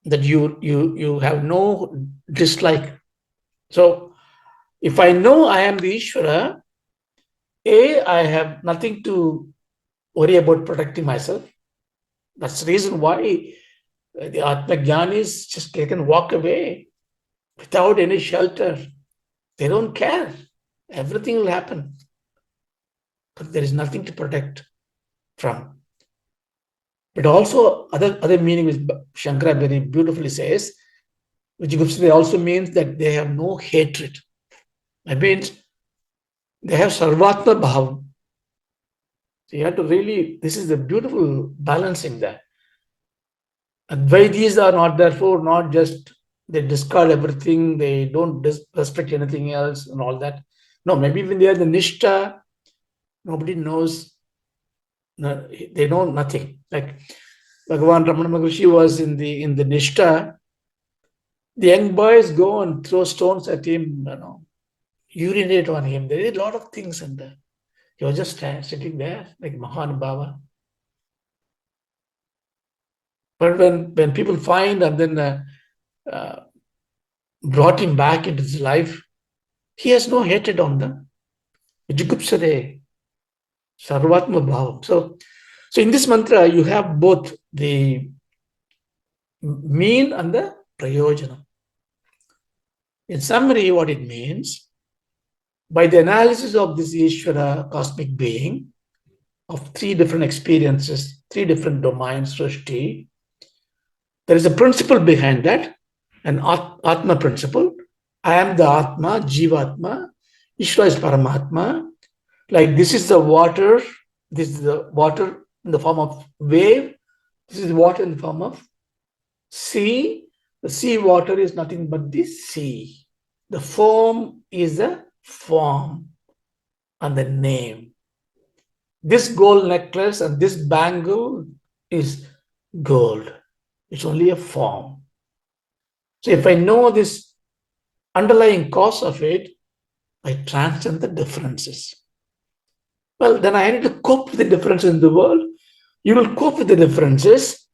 that you have no dislike. So if I know I am the Ishvara, I have nothing to worry about protecting myself. That's the reason why the Atmajnanis just they can walk away without any shelter. They don't care. Everything will happen. But there is nothing to protect from. But also other meaning is Shankara very beautifully says, which also means that they have no hatred. That means they have sarvatma bhav. So you have to really, this is the beautiful balancing there. Advaitis are not therefore not just they discard everything, they don't respect anything else and all that. No, maybe when they are the nishta, nobody knows, they know nothing. Like Bhagavan Ramana Maharshi was in the nishta, the young boys go and throw stones at him, urinate on him. There is a lot of things in there. He was just sitting there like Mahanubhava. But when people find and then brought him back into his life, he has no hatred on them. Jigupsade, Sarvatma Bhavam. So in this mantra, you have both the mean and the prayojana. In summary, what it means, by the analysis of this Ishvara cosmic being, of three different experiences, three different domains, Srishti, there is a principle behind that, an Atma principle. I am the Atma, Jivatma, Ishvara is Paramatma. Like this is the water, this is the water in the form of wave, this is water in the form of sea. The sea water is nothing but the sea. The form is a form and the name. This gold necklace and this bangle is gold. It's only a form. So if I know this underlying cause of it, I transcend the differences. Well, then I need to cope with the differences in the world. You will cope with the differences,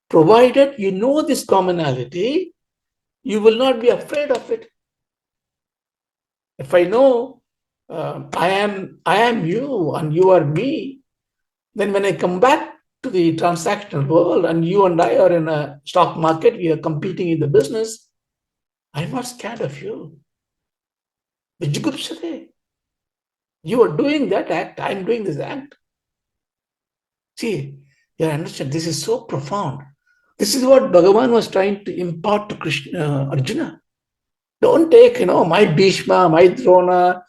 provided you know this commonality, you will not be afraid of it. If I know I am you and you are me, then when I come back to the transactional world and you and I are in a stock market, we are competing in the business, I'm not scared of you. Vijigupsade. You are doing that act, I'm doing this act. See, you understand, this is so profound. This is what Bhagavan was trying to impart to Krishna, Arjuna. Don't take, my Bhishma, my Drona,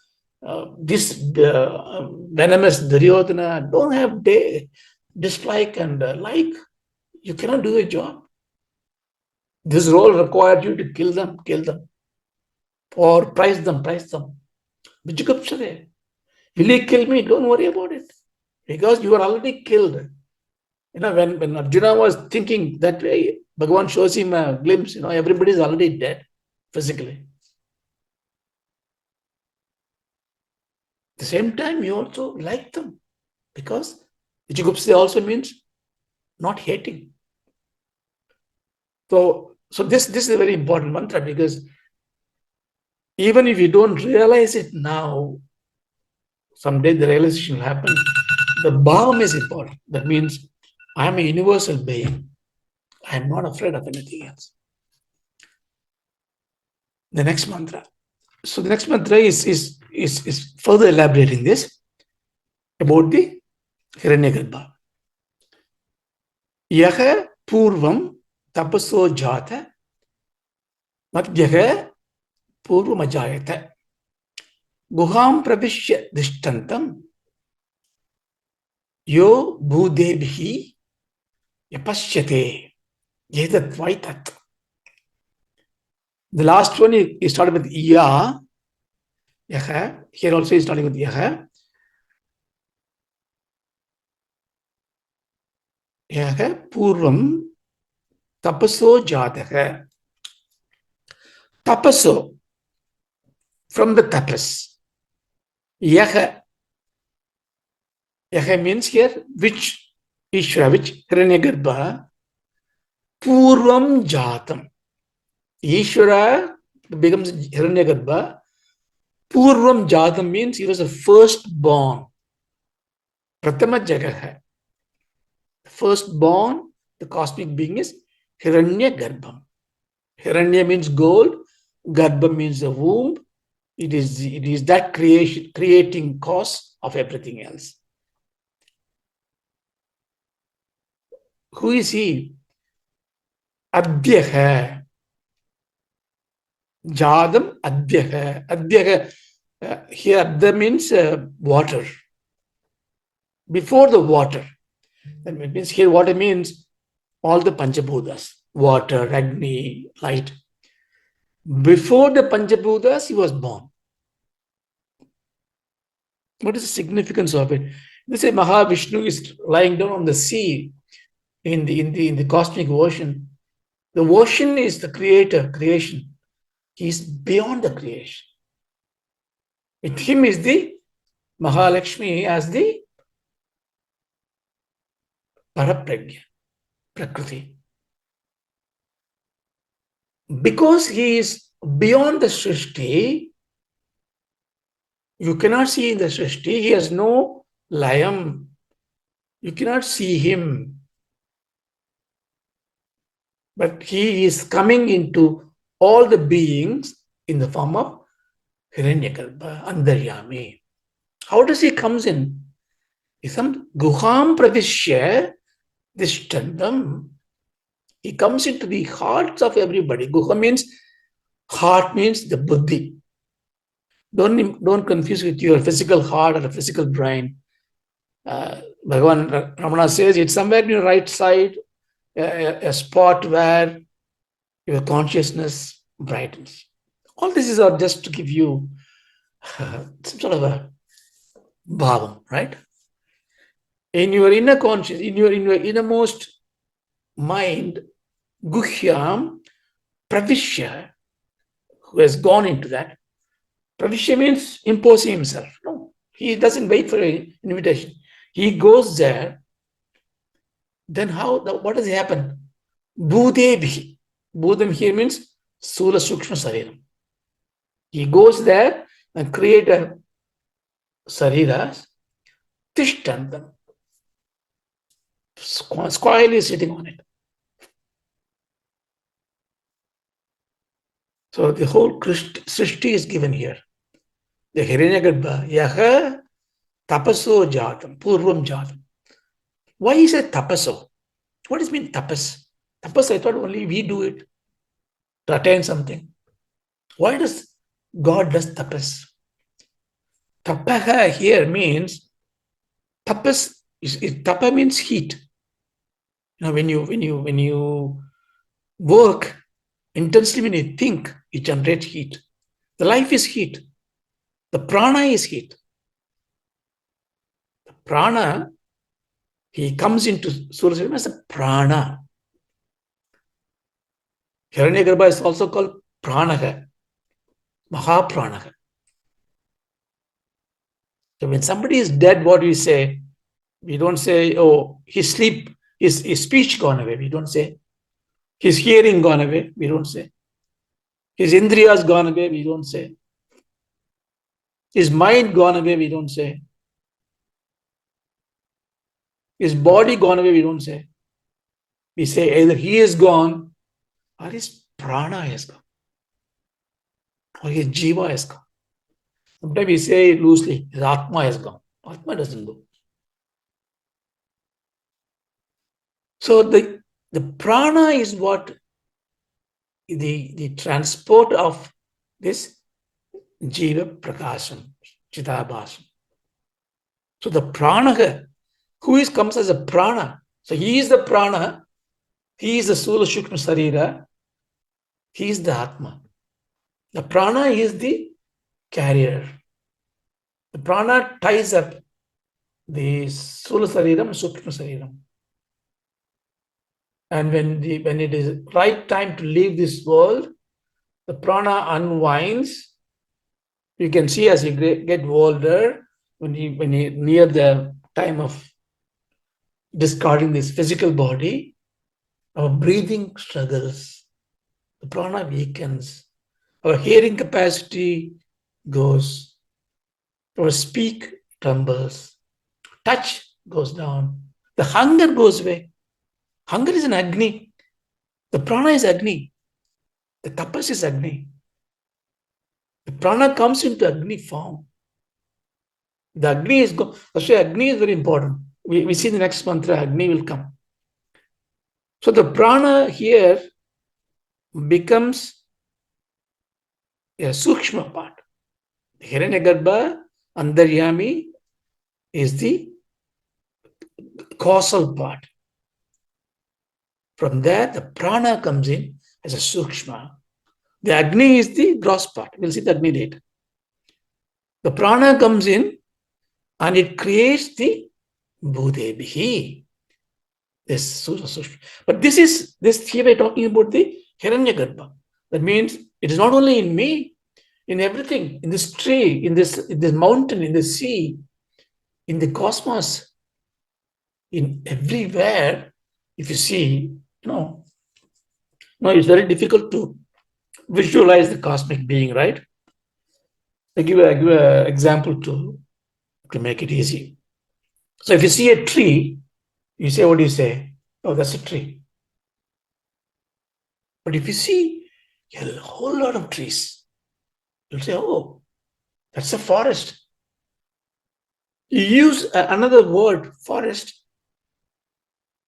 this venomous Duryodhana. Don't have dislike and like. You cannot do the job. This role required you to kill them, or prize them. Vijigupsade. Will you kill me? Don't worry about it. Because you are already killed. When Arjuna was thinking that way, Bhagavan shows him a glimpse, everybody is already dead physically. At the same time, you also like them because Vichigupsa also means not hating. So this is a very important mantra because even if you don't realize it now, someday the realization will happen. The bhavam is important. That means I am a universal being. I am not afraid of anything else. The next mantra. So the next mantra is further elaborating this about the Hiranyagarbha. Yaha purvam tapaso jata madhyaha purvamajayata guham pravishya dishtantam yo bhudebhi yapashyate yedat vaitat. The last one is started with yaha. Here also is starting with yaha. Yaha purvam tapaso jataha. Tapaso, from the tapas. Yaha, Yaha means here which Ishvara, which Hiranyagarbha, Purvam Jatam. Ishvara becomes Hiranyagarbha. Purvam Jatam means he was the firstborn. Pratama Jagaha. The firstborn, the cosmic being is Hiranyagarbham. Hiranya means gold, Garbha means the womb. It is that creating cause of everything else. Who is he? Adhyaya. Jadam Adhyaya. Adhyaya. Here, Adya means water. Before the water. That means here water means all the Panchabhutas. Water, Agni, light. Before the Panchabhutas, he was born. What is the significance of it? They say Mahavishnu is lying down on the sea in the cosmic ocean. The ocean is the creation. He is beyond the creation. With him is the Mahalakshmi as the Parapragya, Prakriti. Because he is beyond the Srishti, you cannot see in the Srishti, he has no layam. You cannot see him. But he is coming into all the beings in the form of Hiranyagarbha, Andaryami. How does he comes in? Isam Guham Pravishya Dishtandam. He comes into the hearts of everybody. Guha means heart means the buddhi. Don't confuse with your physical heart or a physical brain. Bhagavan Ramana says it's somewhere in your right side, a spot where your consciousness brightens. All this is just to give you some sort of a bhavam, right? In your inner conscious, in your innermost mind, Guhyam Pravishya, who has gone into that. Pravishya means imposing himself. No, he doesn't wait for an invitation. He goes there. Then what does happen? Bhudebhi. Bhudam here means Sula Sukshma Sariram. He goes there and create a Sariras, Tishtandam. Squirrel is sitting on it. So the whole Srishti is given here. The Hiranyagarbha, Yaha Tapaso Jatam, Purvam Jatam. Why is it tapaso? What does it mean tapas? Tapas, I thought only we do it to attain something. Why does God does tapas? Tapaha here means tapas. Tapa means heat. You know, when you work intensely, when you think, you generate heat. The life is heat. The prana is heat. The prana, he comes into Surya as a prana. Hiranyagarbha is also called pranaha, mahapranaha. So when somebody is dead, what do we say? We don't say, oh, his speech gone away. We don't say. His hearing gone away. We don't say. His indriyas gone away. We don't say. His mind gone away. We don't say. His body gone away. We don't say. We say either he is gone or his prana has gone or his jiva has gone. Sometimes we say loosely, his atma has gone. Atma doesn't go. So the prana is what the transport of this Jiva Prakasham, Chidabhasam. So the prana, comes as a prana. So he is the prana, he is the Sula Shukma Sarira, he is the Atma. The prana is the carrier. The prana ties up the Sula Sariram, Sukma Sariram. And when it is right time to leave this world, the prana unwinds. You can see as you get older, when you near the time of discarding this physical body, our breathing struggles, the prana weakens, our hearing capacity goes, our speak trembles, touch goes down, the hunger goes away. Hunger is an Agni. The prana is Agni. The tapas is Agni. The prana comes into Agni form. The Agni is Actually, Agni is very important. We see the next mantra, Agni will come. So the prana here becomes a sukshma part. Hiranyagarbha, Andaryami is the causal part. From there, the prana comes in as a sukshma. The Agni is the gross part. We'll see the Agni later. The prana comes in and it creates the Bhudebihi. This sukshma. But this here we're talking about the Hiranyagarbha. That means it is not only in me, in everything, in this tree, in this mountain, in the sea, in the cosmos, in everywhere. If you see, it's very difficult to visualize the cosmic being, right? I give an example to make it easy. So if you see a tree, you say, what do you say? Oh, that's a tree. But if you see a whole lot of trees, you'll say, oh, that's a forest. You use another word, forest,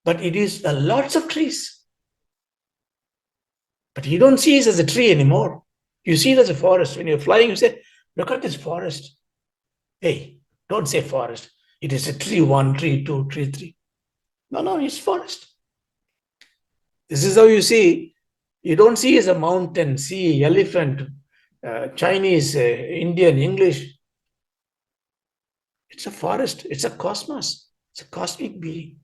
but it is lots of trees. But you don't see it as a tree anymore. You see it as a forest. When you're flying, you say, look at this forest. Hey, don't say forest. It is a tree 1, tree 2, tree 3. No, it's forest. This is how you see. You don't see it as a mountain, sea, elephant, Chinese, Indian, English. It's a forest. It's a cosmos. It's a cosmic being.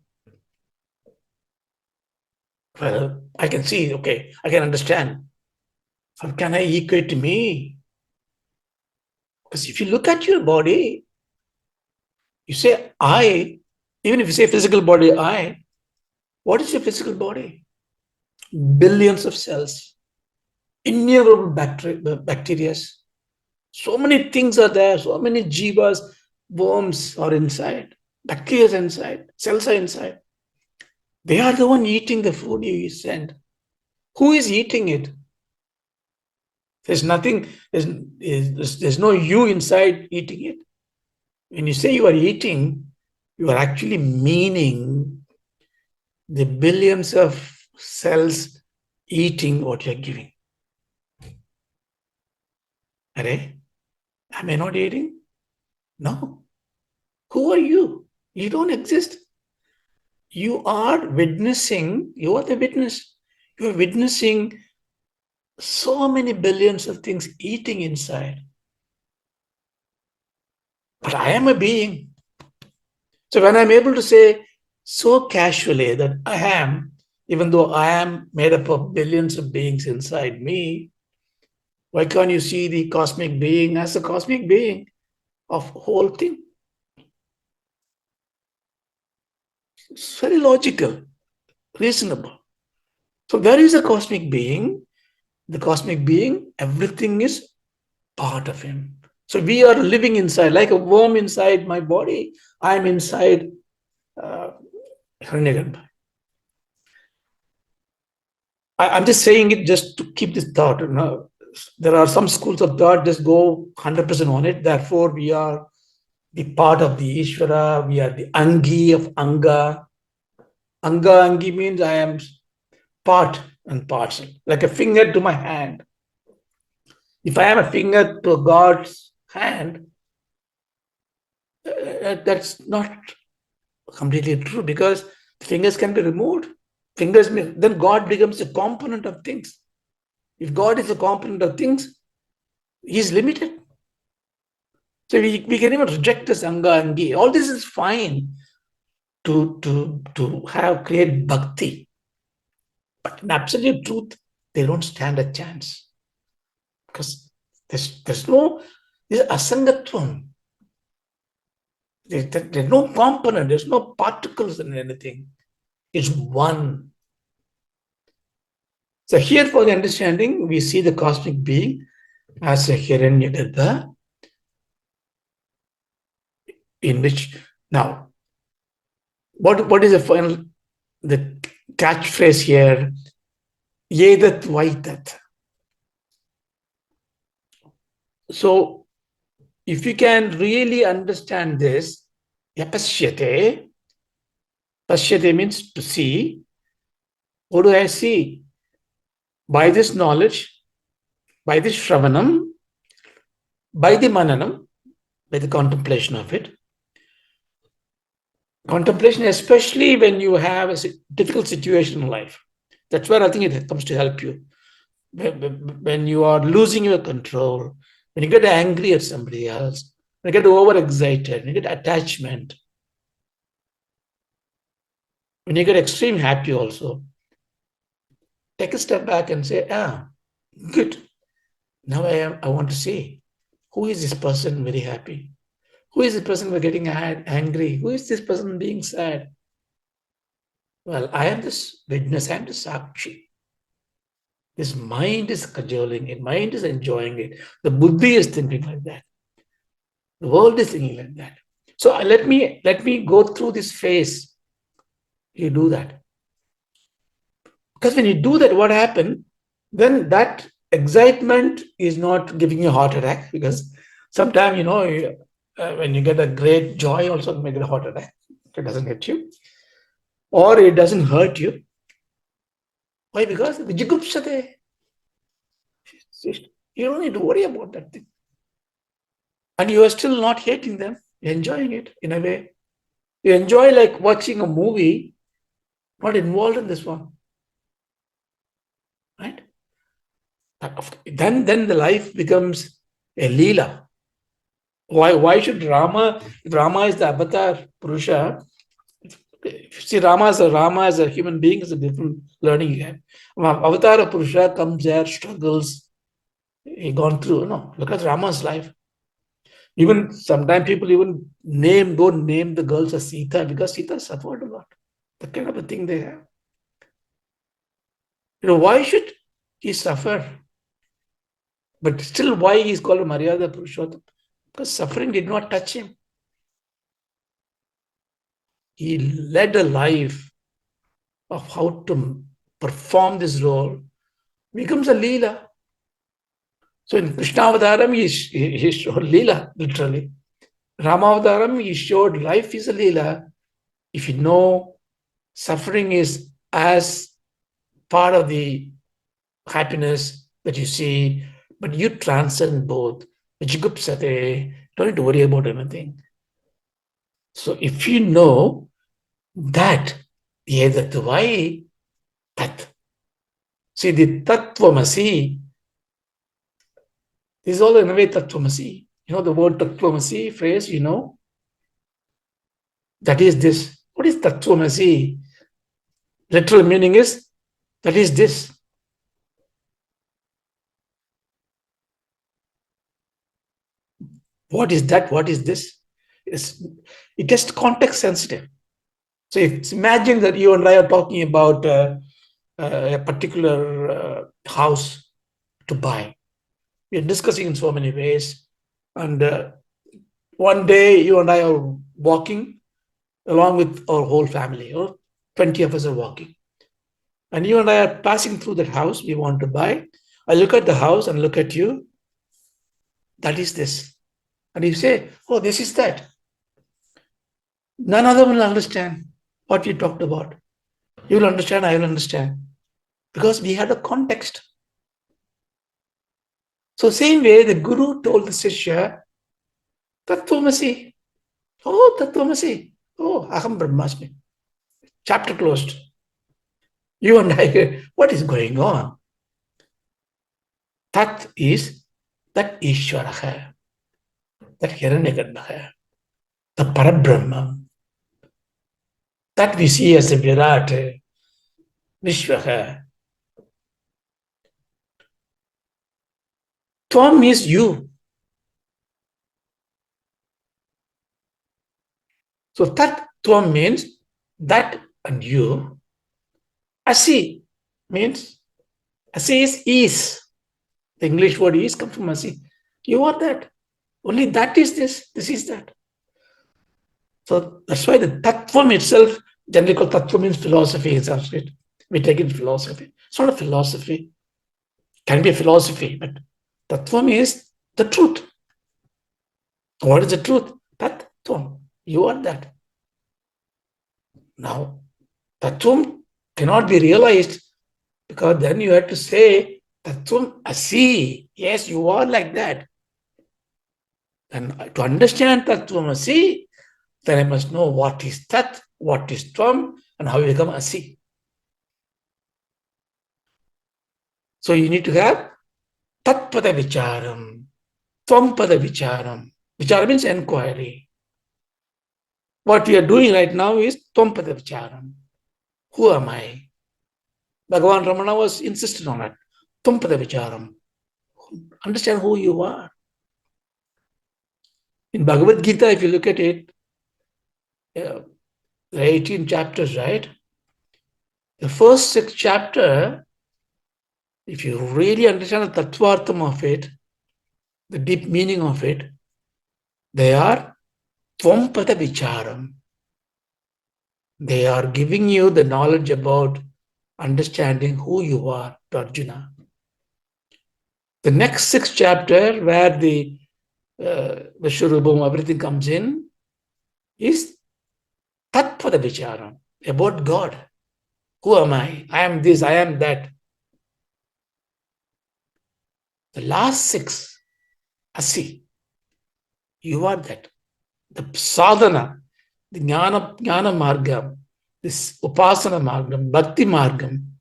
Well, I can see, okay, I can understand. How can I equate to me? Because if you look at your body, you say, I, even if you say physical body, I, what is your physical body? Billions of cells, innumerable bacteria. So many things are there, so many jivas, worms are inside, bacteria are inside, cells are inside. They are the one eating the food you send. Who is eating it? There's nothing, there's no you inside eating it. When you say you are eating, you are actually meaning the billions of cells eating what you're giving. Arey, am I not eating? No. Who are you? You don't exist. You are witnessing, you are the witness. You are witnessing so many billions of things eating inside. But I am a being. So when I'm able to say so casually that I am, even though I am made up of billions of beings inside me, why can't you see the cosmic being as a cosmic being of whole thing? It's very logical, reasonable. So where is the cosmic being? The cosmic being, everything is part of him. So we are living inside, like a worm inside my body. I'm inside Hiranyagarbha. I'm just saying it just to keep this thought. There are some schools of thought just go 100% on it. Therefore, we are the part of the Ishvara. We are the Angi of Anga. Anga Angi means I am part and parcel, like a finger to my hand. If I am a finger to God's hand, that's not completely true because fingers can be removed. Then God becomes a component of things. If God is a component of things, he is limited. So we can even reject this Anga Angi. All this is fine to create bhakti. But in absolute truth, they don't stand a chance. Because there's no, this asangatvam. There's no component, there's no particles in anything. It's one. So here for the understanding, we see the cosmic being as a Hiranyagarbha, in which now, what is the final, the catchphrase here? Yedat Vaitat. So if you can really understand this, yapashyate, pashyate means to see. What do I see? By this knowledge, by this shravanam, by the mananam, by the contemplation of it. Contemplation, especially when you have a difficult situation in life. That's where I think it comes to help you. When you are losing your control, when you get angry at somebody else, when you get overexcited, when you get attachment, when you get extreme happy also, take a step back and say, good. Now I want to see, who is this person very happy? Who is this person getting angry? Who is this person being sad? Well, I am this witness, I am the sakshi. This mind is cajoling it, mind is enjoying it. The buddhi is thinking like that. The world is thinking like that. So let me go through this phase. You do that. Because when you do that, what happened? Then that excitement is not giving you a heart attack, because sometimes, when you get a great joy, also may get a heart attack. It doesn't hit you. Or it doesn't hurt you. Why? Because vijigupsate. You don't need to worry about that thing. And you are still not hating them. You're enjoying it in a way. You enjoy like watching a movie, not involved in this one. Right? Then the life becomes a leela. Why should Rama, if Rama is the avatar Purusha, see Rama as a human being is a different learning you have. Avatar Purusha comes there, struggles, he gone through, look at Rama's life. Even sometimes people even don't name the girls as Sita, because Sita suffered a lot. That kind of a thing they have. Why should he suffer? But still, why he is called Maryada Purushottam? Because suffering did not touch him. He led a life of how to perform this role, becomes a Leela. So in Krishna Avataram, he showed Leela, literally. Rama Avataram, he showed life is a Leela. If you know, suffering is as part of the happiness that you see, but you transcend both. Vijigupsate, don't need to worry about anything. So if you know that, Yedatvai Tat. See, the Tattvamasi, this is all in a way Tattvamasi. The word Tattvamasi phrase, that is this. What is Tattvamasi? Literal meaning is, that is this. What is that? What is this? It is context sensitive. So imagine that you and I are talking about a particular house to buy. We are discussing in so many ways. And one day you and I are walking along with our whole family, 20 of us are walking. And you and I are passing through that house we want to buy. I look at the house and look at you. That is this. And you say, oh, this is that. None of them will understand what we talked about. You will understand, I will understand. Because we had a context. So same way, the Guru told the Sishya, Tattvamasi. Oh, Tattvamasi. Oh, Aham Brahmasmi. Chapter closed. You and I, what is going on? Tat is that Ishvara hai, that Hiranyagarbha hai, the Parabrahma, that we see as a Virat, Vishwa hai. Tvam is you. So tat tvam means that and you. Asi means asi is. The English word is comes from asi. You are that. Only that is this. This is that. So that's why the tattvam itself, generally called tattva means philosophy in Sanskrit. We take it philosophy. It's not a philosophy. Can be a philosophy, but tattvam is the truth. What is the truth? Tattvam. You are that. Now, tattvam cannot be realized because then you have to say tattvam asi. Yes, you are like that. And to understand tattvam asi, then I must know what is tat, what is tvam, and how you become asi. So you need to have tat-pada vicharam, tvam-pada vicharam. Vicharam means inquiry. What we are doing right now is tvam-pada vicharam. Who am I? Bhagavan Ramana was insisted on it. Tvam-pada vicharam. Understand who you are. In Bhagavad Gita, if you look at it, the 18 chapters, right? The first 6 chapters, if you really understand the tattvartham of it, the deep meaning of it, they are tvam-pada vicharam. They are giving you the knowledge about understanding who you are to Arjuna. The next 6 chapter, where the Vishwarubham, everything comes in, is tat-pada vicharam, about God. Who am I? I am this, I am that. The last 6, asi, you are that. The sadhana, the jnana margam, this upasana margam, bhakti margam.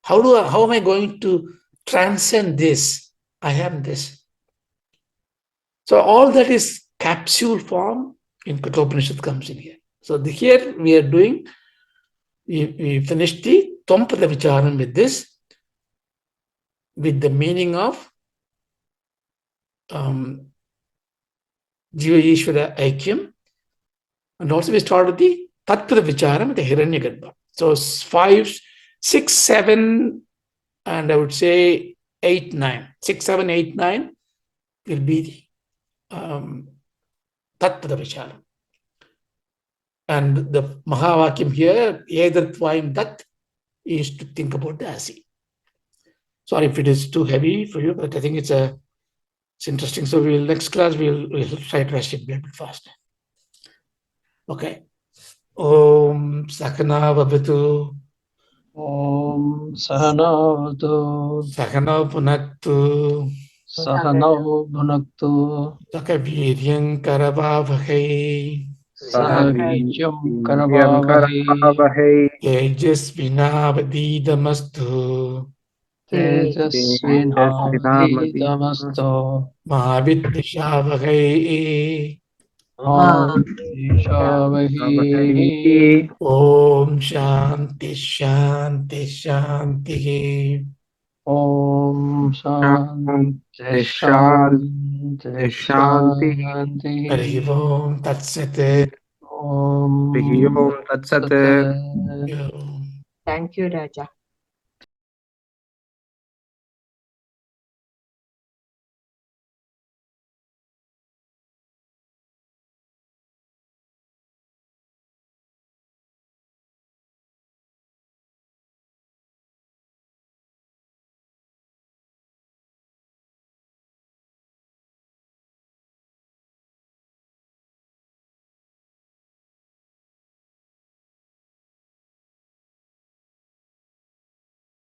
How am I going to transcend this? I am this. So all that is capsule form in Kathopanishad comes in here. So here we are doing, we finished the tvam-pada vicharam with this, with the meaning of Jiva Ishvara Aikyam, and also we started the tat-pada vicharam with the Hiranyagarbha. So 5, 6, 7, and I would say 8, 9. 6, 7, 8, 9 will be the tat-pada vicharam. And the Mahavakyam here, either tvaim tat, is to think about the asi. Sorry if it is too heavy for you, but I think it's interesting. So next class we'll try to rush it a little bit fast. Okay. Om Sakana Vabhatu. Om Sahanavatu. Sakana Punaktu. Sahanau Bhunaktu. Sakaviryam Karavavahai. Sahaviryam Karavavahi. Tejasvinavadidamastu. Tejasvinavadhitamasto. Mahavidvishavahai. Vishavahih. Om Shanti Shanti Shanti. Om Shanti Shanti Shanti. Hari Om Tat Sat. Om Tat Sat. Yo. Thank you, Raja.